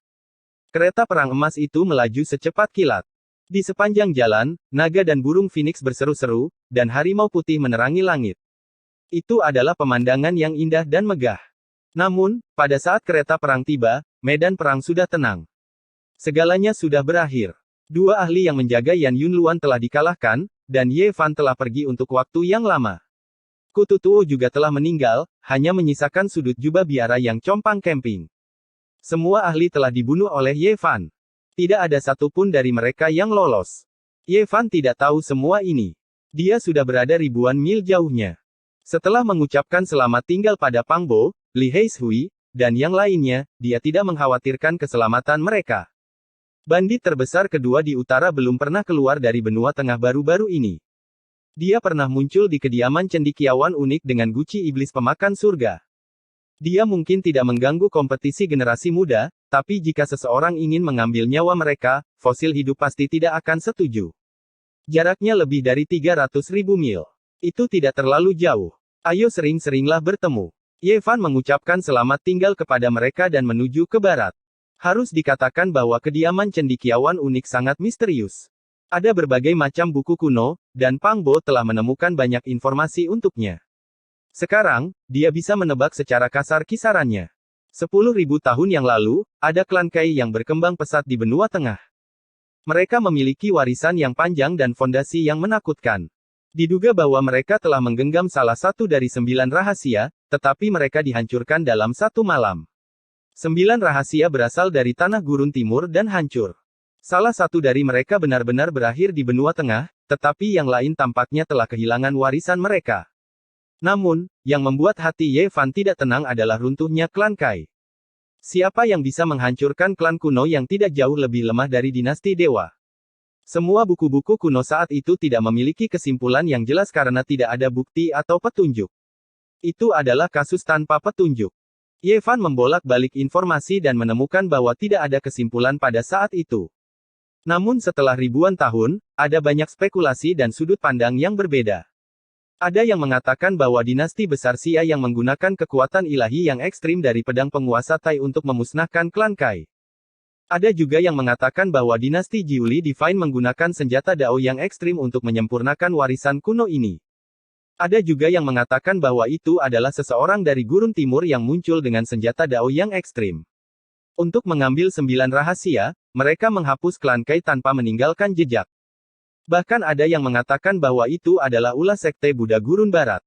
S1: Kereta perang emas itu melaju secepat kilat. Di sepanjang jalan, naga dan burung phoenix berseru-seru, dan harimau putih menerangi langit. Itu adalah pemandangan yang indah dan megah. Namun, pada saat kereta perang tiba, medan perang sudah tenang. Segalanya sudah berakhir. 2 ahli yang menjaga Yan Yunluan telah dikalahkan, dan Ye Fan telah pergi untuk waktu yang lama. Kutu Tuo juga telah meninggal, hanya menyisakan sudut jubah biara yang compang camping. Semua ahli telah dibunuh oleh Ye Fan. Tidak ada satupun dari mereka yang lolos. Ye Fan tidak tahu semua ini. Dia sudah berada ribuan mil jauhnya. Setelah mengucapkan selamat tinggal pada Pang Bo, Li Heishui, dan yang lainnya, dia tidak mengkhawatirkan keselamatan mereka. Bandit terbesar kedua di utara belum pernah keluar dari benua tengah baru-baru ini. Dia pernah muncul di kediaman cendekiawan unik dengan guci iblis pemakan surga. Dia mungkin tidak mengganggu kompetisi generasi muda, tapi jika seseorang ingin mengambil nyawa mereka, fosil hidup pasti tidak akan setuju. Jaraknya lebih dari 300.000 mil. Itu tidak terlalu jauh. Ayo sering-seringlah bertemu. Ye Fan mengucapkan selamat tinggal kepada mereka dan menuju ke barat. Harus dikatakan bahwa kediaman cendekiawan unik sangat misterius. Ada berbagai macam buku kuno, dan Pang Bo telah menemukan banyak informasi untuknya. Sekarang, dia bisa menebak secara kasar kisarannya. 10.000 tahun yang lalu, ada klan Kai yang berkembang pesat di benua tengah. Mereka memiliki warisan yang panjang dan fondasi yang menakutkan. Diduga bahwa mereka telah menggenggam salah satu dari 9 rahasia, tetapi mereka dihancurkan dalam satu malam. 9 rahasia berasal dari tanah gurun timur dan hancur. Salah satu dari mereka benar-benar berakhir di benua tengah, tetapi yang lain tampaknya telah kehilangan warisan mereka. Namun, yang membuat hati Ye Fan tidak tenang adalah runtuhnya klan Kai. Siapa yang bisa menghancurkan klan kuno yang tidak jauh lebih lemah dari dinasti dewa? Semua buku-buku kuno saat itu tidak memiliki kesimpulan yang jelas karena tidak ada bukti atau petunjuk. Itu adalah kasus tanpa petunjuk. Ye Fan membolak-balik informasi dan menemukan bahwa tidak ada kesimpulan pada saat itu. Namun setelah ribuan tahun, ada banyak spekulasi dan sudut pandang yang berbeda. Ada yang mengatakan bahwa dinasti besar Xia yang menggunakan kekuatan ilahi yang ekstrim dari pedang penguasa Tai untuk memusnahkan klan Kai. Ada juga yang mengatakan bahwa dinasti Jiuli Divine menggunakan senjata Dao yang ekstrim untuk menyempurnakan warisan kuno ini. Ada juga yang mengatakan bahwa itu adalah seseorang dari gurun timur yang muncul dengan senjata Dao yang ekstrim. Untuk mengambil 9 rahasia, mereka menghapus klan Kai tanpa meninggalkan jejak. Bahkan ada yang mengatakan bahwa itu adalah ulah sekte Buddha Gurun Barat.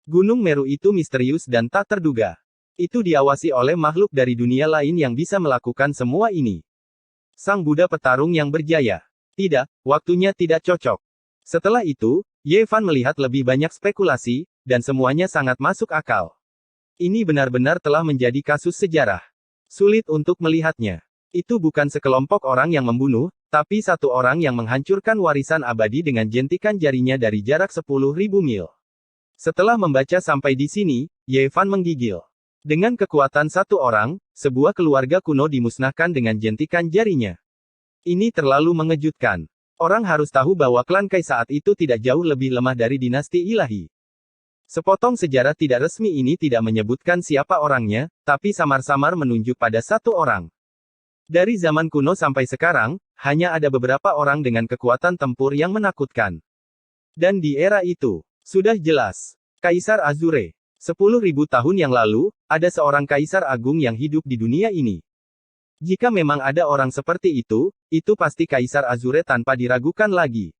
S1: Gunung Meru itu misterius dan tak terduga. Itu diawasi oleh makhluk dari dunia lain yang bisa melakukan semua ini. Sang Buddha petarung yang berjaya. Tidak, waktunya tidak cocok. Setelah itu, Ye Fan melihat lebih banyak spekulasi, dan semuanya sangat masuk akal. Ini benar-benar telah menjadi kasus sejarah. Sulit untuk melihatnya. Itu bukan sekelompok orang yang membunuh, tapi satu orang yang menghancurkan warisan abadi dengan jentikan jarinya dari jarak 10.000 mil. Setelah membaca sampai di sini, Ye Fan menggigil. Dengan kekuatan satu orang, sebuah keluarga kuno dimusnahkan dengan jentikan jarinya. Ini terlalu mengejutkan. Orang harus tahu bahwa klan Kai saat itu tidak jauh lebih lemah dari dinasti ilahi. Sepotong sejarah tidak resmi ini tidak menyebutkan siapa orangnya, tapi samar-samar menunjuk pada satu orang. Dari zaman kuno sampai sekarang, hanya ada beberapa orang dengan kekuatan tempur yang menakutkan. Dan di era itu, sudah jelas, Kaisar Azure. 10.000 tahun yang lalu, ada seorang kaisar agung yang hidup di dunia ini. Jika memang ada orang seperti itu pasti Kaisar Azure tanpa diragukan lagi.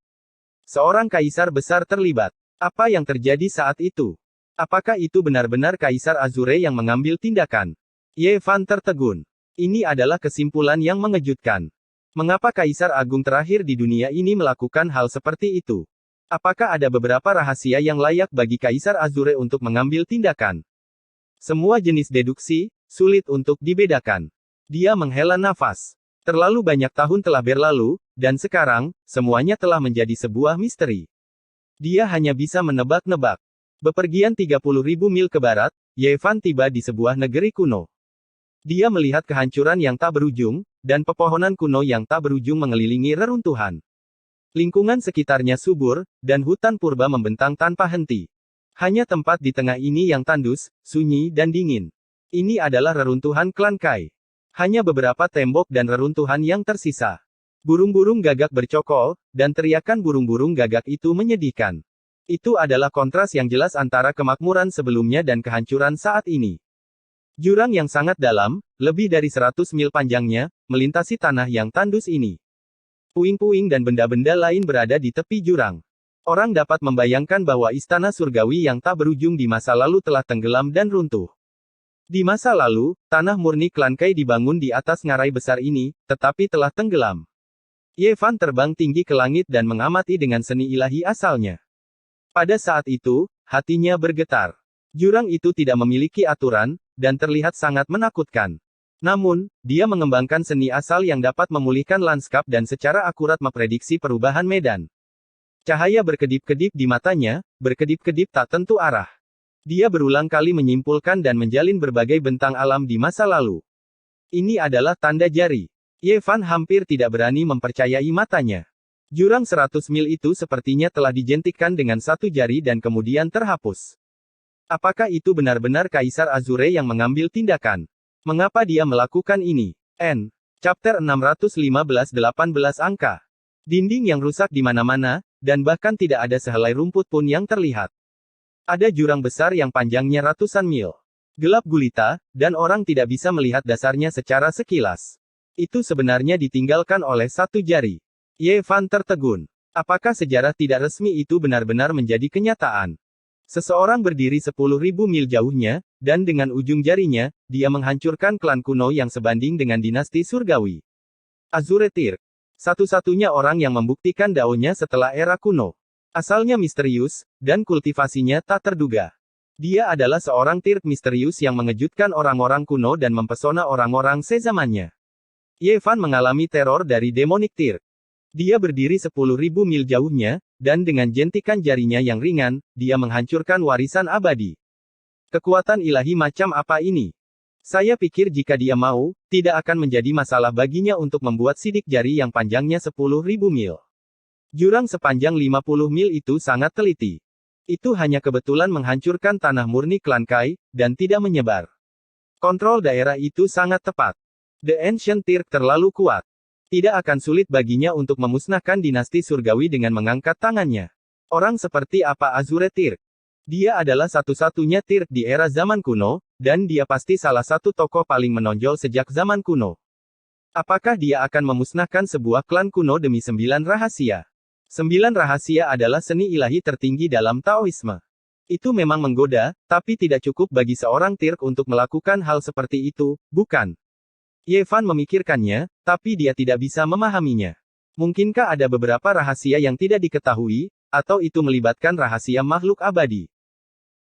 S1: Seorang kaisar besar terlibat. Apa yang terjadi saat itu? Apakah itu benar-benar Kaisar Azure yang mengambil tindakan? Ye Fan tertegun. Ini adalah kesimpulan yang mengejutkan. Mengapa Kaisar Agung terakhir di dunia ini melakukan hal seperti itu? Apakah ada beberapa rahasia yang layak bagi Kaisar Azure untuk mengambil tindakan? Semua jenis deduksi sulit untuk dibedakan. Dia menghela nafas. Terlalu banyak tahun telah berlalu, dan sekarang, semuanya telah menjadi sebuah misteri. Dia hanya bisa menebak-nebak. Bepergian 30.000 mil ke barat, Ye Fan tiba di sebuah negeri kuno. Dia melihat kehancuran yang tak berujung, dan pepohonan kuno yang tak berujung mengelilingi reruntuhan. Lingkungan sekitarnya subur, dan hutan purba membentang tanpa henti. Hanya tempat di tengah ini yang tandus, sunyi dan dingin. Ini adalah reruntuhan klan Kai. Hanya beberapa tembok dan reruntuhan yang tersisa. Burung-burung gagak bercokol, dan teriakan burung-burung gagak itu menyedihkan. Itu adalah kontras yang jelas antara kemakmuran sebelumnya dan kehancuran saat ini. Jurang yang sangat dalam, lebih dari 100 mil panjangnya, melintasi tanah yang tandus ini. Puing-puing dan benda-benda lain berada di tepi jurang. Orang dapat membayangkan bahwa istana surgawi yang tak berujung di masa lalu telah tenggelam dan runtuh. Di masa lalu, tanah murni klan Kai dibangun di atas ngarai besar ini, tetapi telah tenggelam. Ye Fan terbang tinggi ke langit dan mengamati dengan seni ilahi asalnya. Pada saat itu, hatinya bergetar. Jurang itu tidak memiliki aturan, dan terlihat sangat menakutkan. Namun, dia mengembangkan seni asal yang dapat memulihkan lanskap dan secara akurat memprediksi perubahan medan. Cahaya berkedip-kedip di matanya, berkedip-kedip tak tentu arah. Dia berulang kali menyimpulkan dan menjalin berbagai bentang alam di masa lalu. Ini adalah tanda jari. Ye Fan hampir tidak berani mempercayai matanya. Jurang 100 mil itu sepertinya telah dijentikkan dengan satu jari dan kemudian terhapus. Apakah itu benar-benar Kaisar Azure yang mengambil tindakan? Mengapa dia melakukan ini? N. Chapter 615-18 angka. Dinding yang rusak di mana-mana, dan bahkan tidak ada sehelai rumput pun yang terlihat. Ada jurang besar yang panjangnya ratusan mil. Gelap gulita, dan orang tidak bisa melihat dasarnya secara sekilas. Itu sebenarnya ditinggalkan oleh satu jari. Ye Fan tertegun. Apakah sejarah tidak resmi itu benar-benar menjadi kenyataan? Seseorang berdiri 10.000 mil jauhnya, dan dengan ujung jarinya, dia menghancurkan klan kuno yang sebanding dengan dinasti surgawi. Azure Tirk. Satu-satunya orang yang membuktikan daunnya setelah era kuno. Asalnya misterius, dan kultivasinya tak terduga. Dia adalah seorang Tirk misterius yang mengejutkan orang-orang kuno dan mempesona orang-orang sezamannya. Ye Fan mengalami teror dari demonik Tirk. Dia berdiri 10.000 mil jauhnya, dan dengan jentikan jarinya yang ringan, dia menghancurkan warisan abadi. Kekuatan ilahi macam apa ini? Saya pikir jika dia mau, tidak akan menjadi masalah baginya untuk membuat sidik jari yang panjangnya 10.000 mil. Jurang sepanjang 50 mil itu sangat teliti. Itu hanya kebetulan menghancurkan tanah murni klan Kai, dan tidak menyebar. Kontrol daerah itu sangat tepat. The Ancient Tirk terlalu kuat. Tidak akan sulit baginya untuk memusnahkan dinasti surgawi dengan mengangkat tangannya. Orang seperti apa Azure Tirk? Dia adalah satu-satunya Tirk di era zaman kuno, dan dia pasti salah satu tokoh paling menonjol sejak zaman kuno. Apakah dia akan memusnahkan sebuah klan kuno demi 9 rahasia? 9 rahasia adalah seni ilahi tertinggi dalam Taoisme. Itu memang menggoda, tapi tidak cukup bagi seorang Tirk untuk melakukan hal seperti itu, bukan? Ye Fan memikirkannya, tapi dia tidak bisa memahaminya. Mungkinkah ada beberapa rahasia yang tidak diketahui, atau itu melibatkan rahasia makhluk abadi?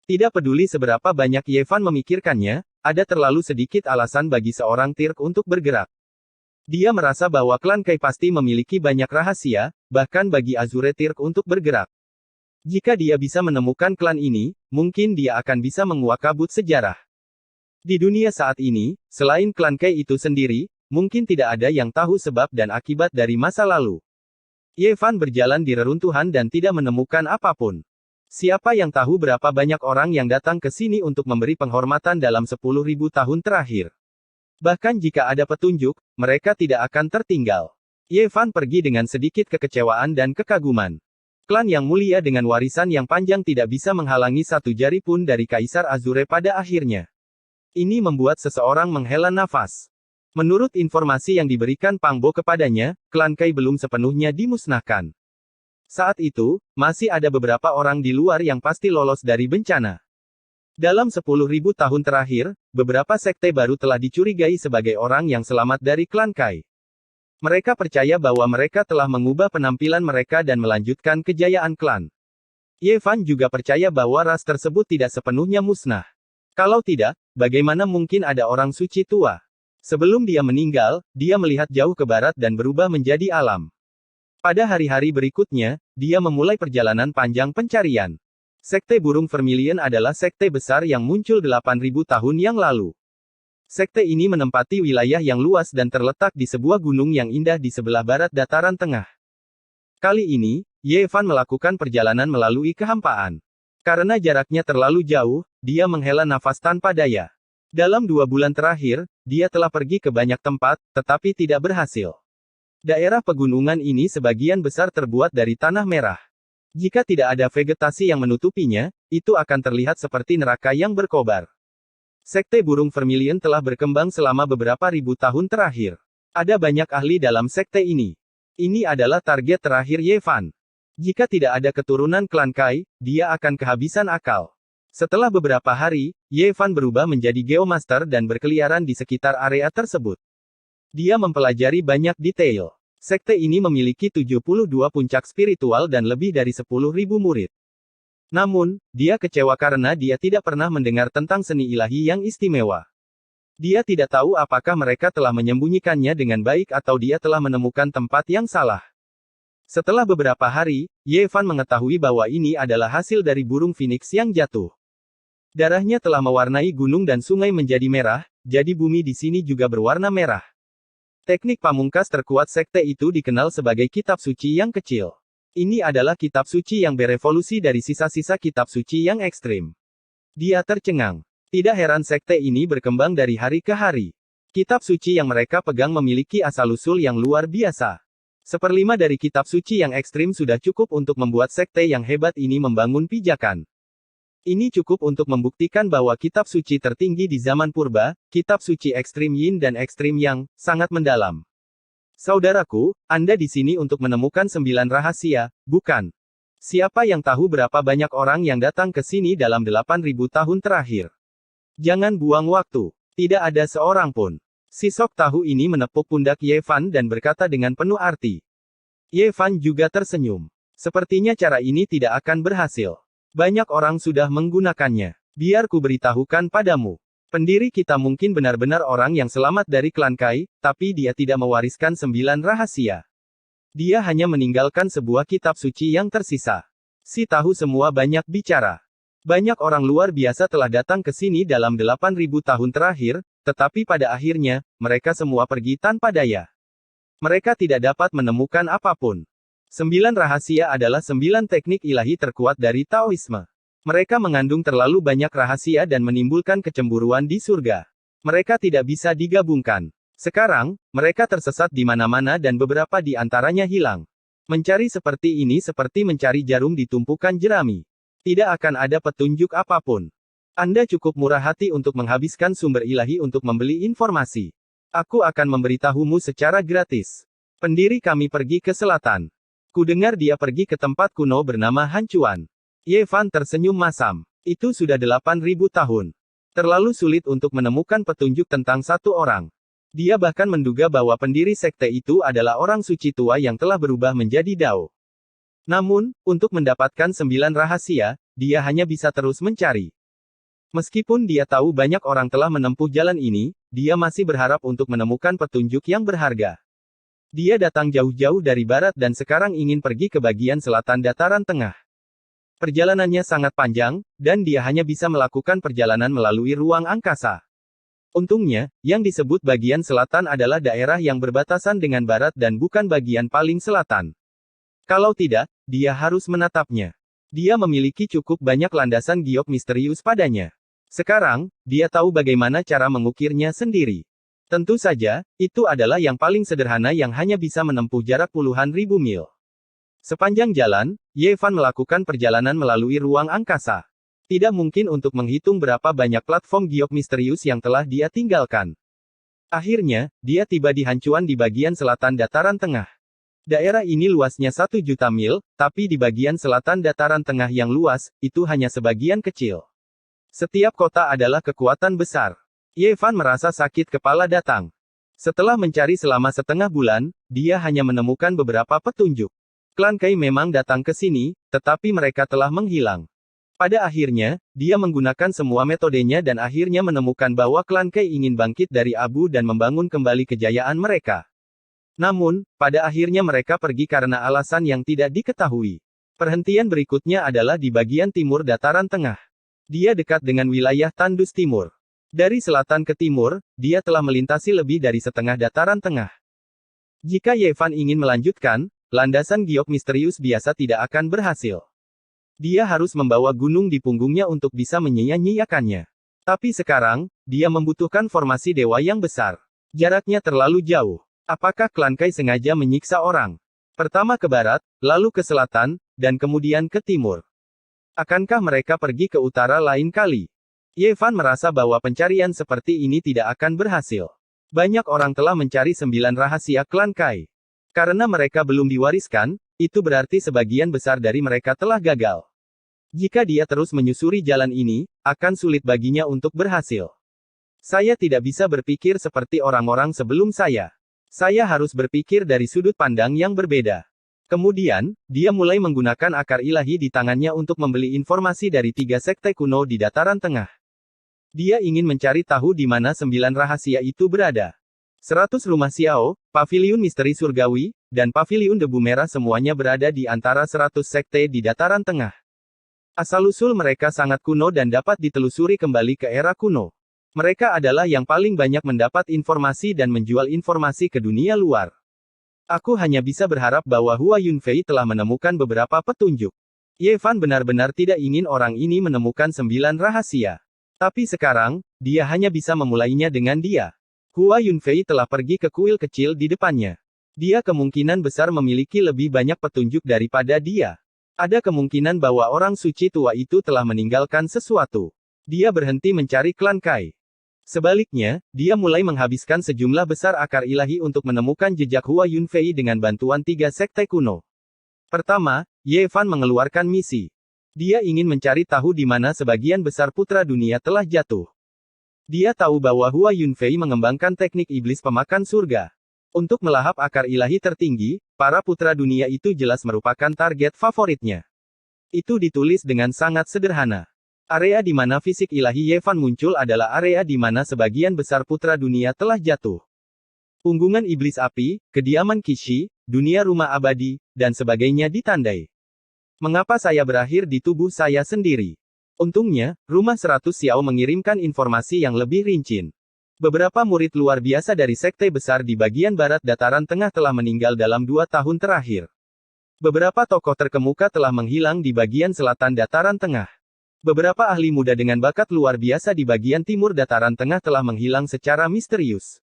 S1: Tidak peduli seberapa banyak Ye Fan memikirkannya, ada terlalu sedikit alasan bagi seorang Tirk untuk bergerak. Dia merasa bahwa klan Kai pasti memiliki banyak rahasia, bahkan bagi Azure Tirk untuk bergerak. Jika dia bisa menemukan klan ini, mungkin dia akan bisa menguak-kabut sejarah. Di dunia saat ini, selain klan Kai itu sendiri, mungkin tidak ada yang tahu sebab dan akibat dari masa lalu. Ye Fan berjalan di reruntuhan dan tidak menemukan apapun. Siapa yang tahu berapa banyak orang yang datang ke sini untuk memberi penghormatan dalam 10.000 tahun terakhir. Bahkan jika ada petunjuk, mereka tidak akan tertinggal. Ye Fan pergi dengan sedikit kekecewaan dan kekaguman. Klan yang mulia dengan warisan yang panjang tidak bisa menghalangi satu jari pun dari Kaisar Azure pada akhirnya. Ini membuat seseorang menghela nafas. Menurut informasi yang diberikan Pang Bo kepadanya, klan Kai belum sepenuhnya dimusnahkan. Saat itu, masih ada beberapa orang di luar yang pasti lolos dari bencana. Dalam 10.000 tahun terakhir, beberapa sekte baru telah dicurigai sebagai orang yang selamat dari klan Kai. Mereka percaya bahwa mereka telah mengubah penampilan mereka dan melanjutkan kejayaan klan. Ye Fan juga percaya bahwa ras tersebut tidak sepenuhnya musnah. Kalau tidak, bagaimana mungkin ada orang suci tua? Sebelum dia meninggal, dia melihat jauh ke barat dan berubah menjadi alam. Pada hari-hari berikutnya, dia memulai perjalanan panjang pencarian. Sekte burung Vermilion adalah sekte besar yang muncul 8.000 tahun yang lalu. Sekte ini menempati wilayah yang luas dan terletak di sebuah gunung yang indah di sebelah barat dataran tengah. Kali ini, Ye Fan melakukan perjalanan melalui kehampaan. Karena jaraknya terlalu jauh, dia menghela nafas tanpa daya. Dalam 2 bulan terakhir, dia telah pergi ke banyak tempat, tetapi tidak berhasil. Daerah pegunungan ini sebagian besar terbuat dari tanah merah. Jika tidak ada vegetasi yang menutupinya, itu akan terlihat seperti neraka yang berkobar. Sekte burung Vermilion telah berkembang selama beberapa ribu tahun terakhir. Ada banyak ahli dalam sekte ini. Ini adalah target terakhir Ye Fan. Jika tidak ada keturunan klan Kai, dia akan kehabisan akal. Setelah beberapa hari, Ye Fan berubah menjadi Geomaster dan berkeliaran di sekitar area tersebut. Dia mempelajari banyak detail. Sekte ini memiliki 72 puncak spiritual dan lebih dari 10.000 murid. Namun, dia kecewa karena dia tidak pernah mendengar tentang seni ilahi yang istimewa. Dia tidak tahu apakah mereka telah menyembunyikannya dengan baik atau dia telah menemukan tempat yang salah. Setelah beberapa hari, Ye Fan mengetahui bahwa ini adalah hasil dari burung phoenix yang jatuh. Darahnya telah mewarnai gunung dan sungai menjadi merah, jadi bumi di sini juga berwarna merah. Teknik pamungkas terkuat sekte itu dikenal sebagai kitab suci yang kecil. Ini adalah kitab suci yang berevolusi dari sisa-sisa kitab suci yang ekstrim. Dia tercengang. Tidak heran sekte ini berkembang dari hari ke hari. Kitab suci yang mereka pegang memiliki asal-usul yang luar biasa. 1/5 dari kitab suci yang ekstrim sudah cukup untuk membuat sekte yang hebat ini membangun pijakan. Ini cukup untuk membuktikan bahwa kitab suci tertinggi di zaman purba, kitab suci ekstrim yin dan ekstrim yang, sangat mendalam. Saudaraku, Anda di sini untuk menemukan 9 rahasia, bukan? Siapa yang tahu berapa banyak orang yang datang ke sini dalam 8.000 tahun terakhir? Jangan buang waktu. Tidak ada seorang pun. Si sok tahu ini menepuk pundak Ye Fan dan berkata dengan penuh arti. Ye Fan juga tersenyum. Sepertinya cara ini tidak akan berhasil. Banyak orang sudah menggunakannya. Biar ku beritahukan padamu. Pendiri kita mungkin benar-benar orang yang selamat dari klan Kai, tapi dia tidak mewariskan 9 rahasia. Dia hanya meninggalkan sebuah kitab suci yang tersisa. Si tahu semua banyak bicara. Banyak orang luar biasa telah datang ke sini dalam 8.000 tahun terakhir, tetapi pada akhirnya, mereka semua pergi tanpa daya. Mereka tidak dapat menemukan apapun. 9 rahasia adalah 9 teknik ilahi terkuat dari Taoisme. Mereka mengandung terlalu banyak rahasia dan menimbulkan kecemburuan di surga. Mereka tidak bisa digabungkan. Sekarang, mereka tersesat di mana-mana dan beberapa di antaranya hilang. Mencari seperti ini seperti mencari jarum di tumpukan jerami. Tidak akan ada petunjuk apapun. Anda cukup murah hati untuk menghabiskan sumber ilahi untuk membeli informasi. Aku akan memberitahumu secara gratis. Pendiri kami pergi ke selatan. Ku dengar dia pergi ke tempat kuno bernama Hancuan. Ye Fan tersenyum masam. Itu sudah 8.000 tahun. Terlalu sulit untuk menemukan petunjuk tentang satu orang. Dia bahkan menduga bahwa pendiri sekte itu adalah orang suci tua yang telah berubah menjadi Dao. Namun, untuk mendapatkan 9 rahasia, dia hanya bisa terus mencari. Meskipun dia tahu banyak orang telah menempuh jalan ini, dia masih berharap untuk menemukan petunjuk yang berharga. Dia datang jauh-jauh dari barat dan sekarang ingin pergi ke bagian selatan dataran tengah. Perjalanannya sangat panjang, dan dia hanya bisa melakukan perjalanan melalui ruang angkasa. Untungnya, yang disebut bagian selatan adalah daerah yang berbatasan dengan barat dan bukan bagian paling selatan. Kalau tidak, dia harus menatapnya. Dia memiliki cukup banyak landasan giok misterius padanya. Sekarang, dia tahu bagaimana cara mengukirnya sendiri. Tentu saja, itu adalah yang paling sederhana yang hanya bisa menempuh jarak puluhan ribu mil. Sepanjang jalan, Ye Fan melakukan perjalanan melalui ruang angkasa. Tidak mungkin untuk menghitung berapa banyak platform giok misterius yang telah dia tinggalkan. Akhirnya, dia tiba di Hancuan di bagian selatan dataran tengah. Daerah ini luasnya 1 juta mil, tapi di bagian selatan dataran tengah yang luas, itu hanya sebagian kecil. Setiap kota adalah kekuatan besar. Ye Fan merasa sakit kepala datang. Setelah mencari selama setengah bulan, dia hanya menemukan beberapa petunjuk. Klan Kai memang datang ke sini, tetapi mereka telah menghilang. Pada akhirnya, dia menggunakan semua metodenya dan akhirnya menemukan bahwa klan Kai ingin bangkit dari abu dan membangun kembali kejayaan mereka. Namun, pada akhirnya mereka pergi karena alasan yang tidak diketahui. Perhentian berikutnya adalah di bagian timur dataran tengah. Dia dekat dengan wilayah Tandus Timur. Dari selatan ke timur, dia telah melintasi lebih dari setengah dataran tengah. Jika Ye Fan ingin melanjutkan, landasan giok misterius biasa tidak akan berhasil. Dia harus membawa gunung di punggungnya untuk bisa menyia-nyiakannya. Tapi sekarang, dia membutuhkan formasi dewa yang besar. Jaraknya terlalu jauh. Apakah klan Kai sengaja menyiksa orang? Pertama ke barat, lalu ke selatan, dan kemudian ke timur. Akankah mereka pergi ke utara lain kali? Ye Fan merasa bahwa pencarian seperti ini tidak akan berhasil. Banyak orang telah mencari 9 rahasia klan Kai. Karena mereka belum diwariskan, itu berarti sebagian besar dari mereka telah gagal. Jika dia terus menyusuri jalan ini, akan sulit baginya untuk berhasil. Saya tidak bisa berpikir seperti orang-orang sebelum saya. Saya harus berpikir dari sudut pandang yang berbeda. Kemudian, dia mulai menggunakan akar ilahi di tangannya untuk membeli informasi dari 3 sekte kuno di dataran tengah. Dia ingin mencari tahu di mana 9 rahasia itu berada. 100 rumah Xiao, paviliun misteri surgawi, dan paviliun debu merah semuanya berada di antara 100 sekte di dataran tengah. Asal-usul mereka sangat kuno dan dapat ditelusuri kembali ke era kuno. Mereka adalah yang paling banyak mendapat informasi dan menjual informasi ke dunia luar. Aku hanya bisa berharap bahwa Hua Yunfei telah menemukan beberapa petunjuk. Ye Fan benar-benar tidak ingin orang ini menemukan 9 rahasia. Tapi sekarang, dia hanya bisa memulainya dengan dia. Hua Yunfei telah pergi ke kuil kecil di depannya. Dia kemungkinan besar memiliki lebih banyak petunjuk daripada dia. Ada kemungkinan bahwa orang suci tua itu telah meninggalkan sesuatu. Dia berhenti mencari klan Kai. Sebaliknya, dia mulai menghabiskan sejumlah besar akar ilahi untuk menemukan jejak Hua Yunfei dengan bantuan 3 sekte kuno. Pertama, Ye Fan mengeluarkan misi. Dia ingin mencari tahu di mana sebagian besar putra dunia telah jatuh. Dia tahu bahwa Hua Yunfei mengembangkan teknik iblis pemakan surga. Untuk melahap akar ilahi tertinggi, para putra dunia itu jelas merupakan target favoritnya. Itu ditulis dengan sangat sederhana. Area di mana fisik ilahi Ye Fan muncul adalah area di mana sebagian besar putra dunia telah jatuh. Punggungan iblis api, kediaman Kishi, dunia rumah abadi, dan sebagainya ditandai. Mengapa saya berakhir di tubuh saya sendiri? Untungnya, rumah 100 Xiao mengirimkan informasi yang lebih rinci. Beberapa murid luar biasa dari sekte besar di bagian barat dataran tengah telah meninggal dalam 2 tahun terakhir. Beberapa tokoh terkemuka telah menghilang di bagian selatan dataran tengah. Beberapa ahli muda dengan bakat luar biasa di bagian timur dataran tengah telah menghilang secara misterius.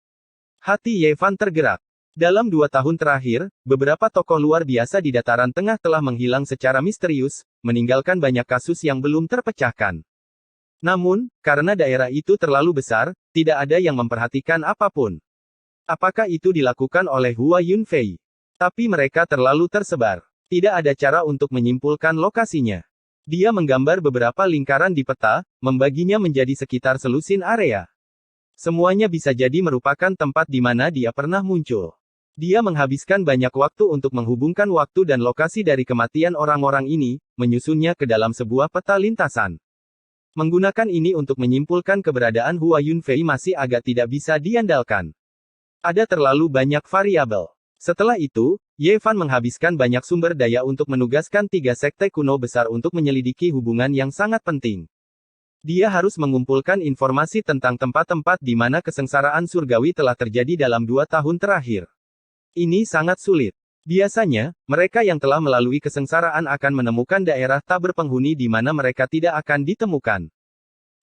S1: Hati Ye Fan tergerak. Dalam 2 tahun terakhir, beberapa tokoh luar biasa di dataran tengah telah menghilang secara misterius, meninggalkan banyak kasus yang belum terpecahkan. Namun, karena daerah itu terlalu besar, tidak ada yang memperhatikan apapun. Apakah itu dilakukan oleh Hua Yunfei? Tapi mereka terlalu tersebar. Tidak ada cara untuk menyimpulkan lokasinya. Dia menggambar beberapa lingkaran di peta, membaginya menjadi sekitar selusin area. Semuanya bisa jadi merupakan tempat di mana dia pernah muncul. Dia menghabiskan banyak waktu untuk menghubungkan waktu dan lokasi dari kematian orang-orang ini, menyusunnya ke dalam sebuah peta lintasan. Menggunakan ini untuk menyimpulkan keberadaan Hua Yunfei masih agak tidak bisa diandalkan. Ada terlalu banyak variabel. Setelah itu, Ye Fan menghabiskan banyak sumber daya untuk menugaskan 3 sekte kuno besar untuk menyelidiki hubungan yang sangat penting. Dia harus mengumpulkan informasi tentang tempat-tempat di mana kesengsaraan surgawi telah terjadi dalam 2 tahun terakhir. Ini sangat sulit. Biasanya, mereka yang telah melalui kesengsaraan akan menemukan daerah tak berpenghuni di mana mereka tidak akan ditemukan.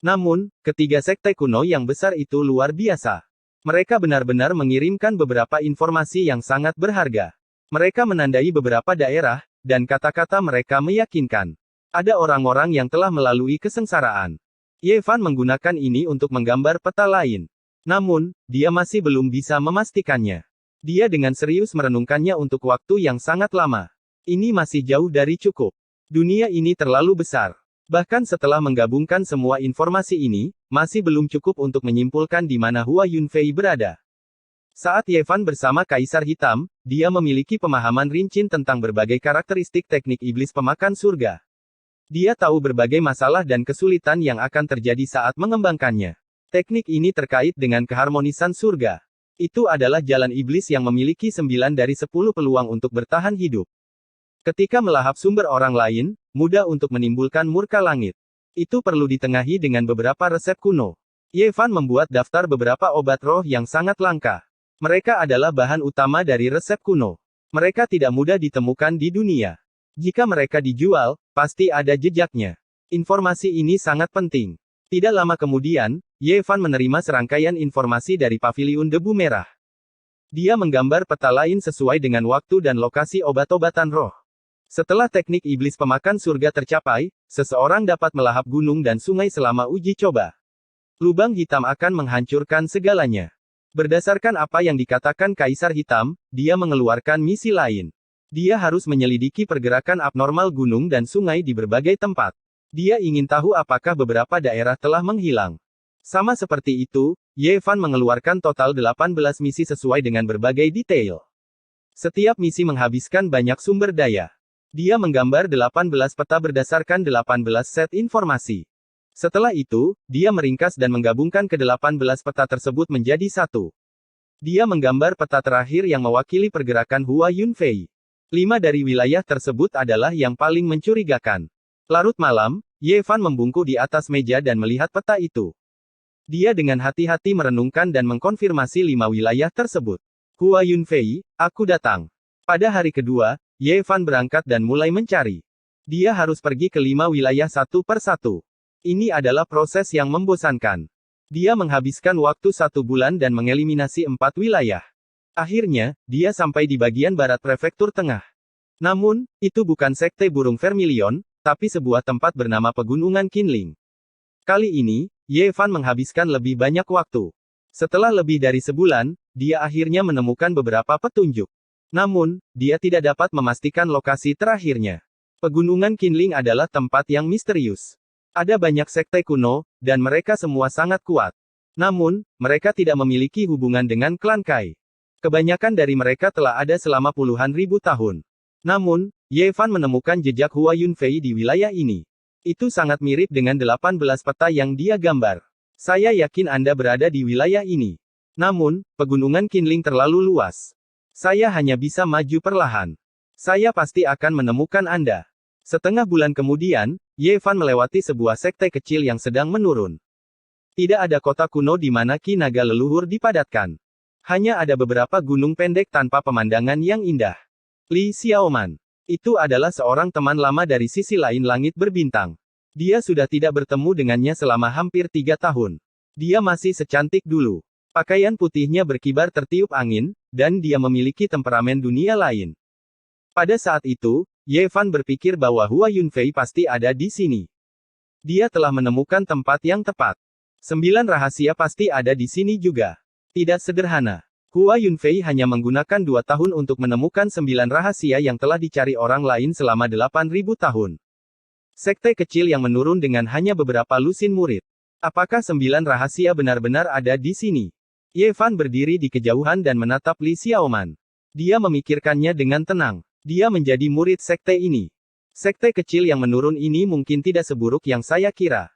S1: Namun, ketiga sekte kuno yang besar itu luar biasa. Mereka benar-benar mengirimkan beberapa informasi yang sangat berharga. Mereka menandai beberapa daerah, dan kata-kata mereka meyakinkan. Ada orang-orang yang telah melalui kesengsaraan. Ye Fan menggunakan ini untuk menggambar peta lain. Namun, dia masih belum bisa memastikannya. Dia dengan serius merenungkannya untuk waktu yang sangat lama. Ini masih jauh dari cukup. Dunia ini terlalu besar. Bahkan setelah menggabungkan semua informasi ini, masih belum cukup untuk menyimpulkan di mana Hua Yunfei berada. Saat Ye Fan bersama Kaisar Hitam, dia memiliki pemahaman rinci tentang berbagai karakteristik teknik iblis pemakan surga. Dia tahu berbagai masalah dan kesulitan yang akan terjadi saat mengembangkannya. Teknik ini terkait dengan keharmonisan surga. Itu adalah jalan iblis yang memiliki 9 dari 10 peluang untuk bertahan hidup. Ketika melahap sumber orang lain, mudah untuk menimbulkan murka langit. Itu perlu ditengahi dengan beberapa resep kuno. Ye Fan membuat daftar beberapa obat roh yang sangat langka. Mereka adalah bahan utama dari resep kuno. Mereka tidak mudah ditemukan di dunia. Jika mereka dijual, pasti ada jejaknya. Informasi ini sangat penting. Tidak lama kemudian, Ye Fan menerima serangkaian informasi dari Paviliun Debu Merah. Dia menggambar peta lain sesuai dengan waktu dan lokasi obat-obatan roh. Setelah teknik iblis pemakan surga tercapai, seseorang dapat melahap gunung dan sungai selama uji coba. Lubang hitam akan menghancurkan segalanya. Berdasarkan apa yang dikatakan Kaisar Hitam, dia mengeluarkan misi lain. Dia harus menyelidiki pergerakan abnormal gunung dan sungai di berbagai tempat. Dia ingin tahu apakah beberapa daerah telah menghilang. Sama seperti itu, Ye Fan mengeluarkan total 18 misi sesuai dengan berbagai detail. Setiap misi menghabiskan banyak sumber daya. Dia menggambar 18 peta berdasarkan 18 set informasi. Setelah itu, dia meringkas dan menggabungkan ke-18 peta tersebut menjadi satu. Dia menggambar peta terakhir yang mewakili pergerakan Hua Yunfei. 5 dari wilayah tersebut adalah yang paling mencurigakan. Larut malam, Ye Fan membungkuk di atas meja dan melihat peta itu. Dia dengan hati-hati merenungkan dan mengkonfirmasi 5 wilayah tersebut. Hua Yunfei, aku datang. Pada hari kedua, Ye Fan berangkat dan mulai mencari. Dia harus pergi ke 5 wilayah satu per satu. Ini adalah proses yang membosankan. Dia menghabiskan waktu 1 bulan dan mengeliminasi 4 wilayah. Akhirnya, dia sampai di bagian barat prefektur tengah. Namun, itu bukan sekte burung vermilion, tapi sebuah tempat bernama Pegunungan Qinling. Kali ini, Ye Fan menghabiskan lebih banyak waktu. Setelah lebih dari sebulan, dia akhirnya menemukan beberapa petunjuk. Namun, dia tidak dapat memastikan lokasi terakhirnya. Pegunungan Qinling adalah tempat yang misterius. Ada banyak sekte kuno, dan mereka semua sangat kuat. Namun, mereka tidak memiliki hubungan dengan klan Kai. Kebanyakan dari mereka telah ada selama puluhan ribu tahun. Namun, Ye Fan menemukan jejak Hua Yunfei di wilayah ini. Itu sangat mirip dengan 18 peta yang dia gambar. Saya yakin Anda berada di wilayah ini. Namun, Pegunungan Qinling terlalu luas. Saya hanya bisa maju perlahan. Saya pasti akan menemukan Anda. Setengah bulan kemudian, Ye Fan melewati sebuah sekte kecil yang sedang menurun. Tidak ada kota kuno di mana Ki Naga leluhur dipadatkan. Hanya ada beberapa gunung pendek tanpa pemandangan yang indah. Li Xiaoman. Itu adalah seorang teman lama dari sisi lain langit berbintang. Dia sudah tidak bertemu dengannya selama hampir 3 tahun. Dia masih secantik dulu. Pakaian putihnya berkibar tertiup angin, dan dia memiliki temperamen dunia lain. Pada saat itu, Ye Fan berpikir bahwa Hua Yunfei pasti ada di sini. Dia telah menemukan tempat yang tepat. 9 rahasia pasti ada di sini juga. Tidak sederhana. Hua Yunfei hanya menggunakan 2 tahun untuk menemukan 9 rahasia yang telah dicari orang lain selama 8.000 tahun. Sekte kecil yang menurun dengan hanya beberapa lusin murid. Apakah 9 rahasia benar-benar ada di sini? Ye Fan berdiri di kejauhan dan menatap Li Xiaoman. Dia memikirkannya dengan tenang. Dia menjadi murid sekte ini. Sekte kecil yang menurun ini mungkin tidak seburuk yang saya kira.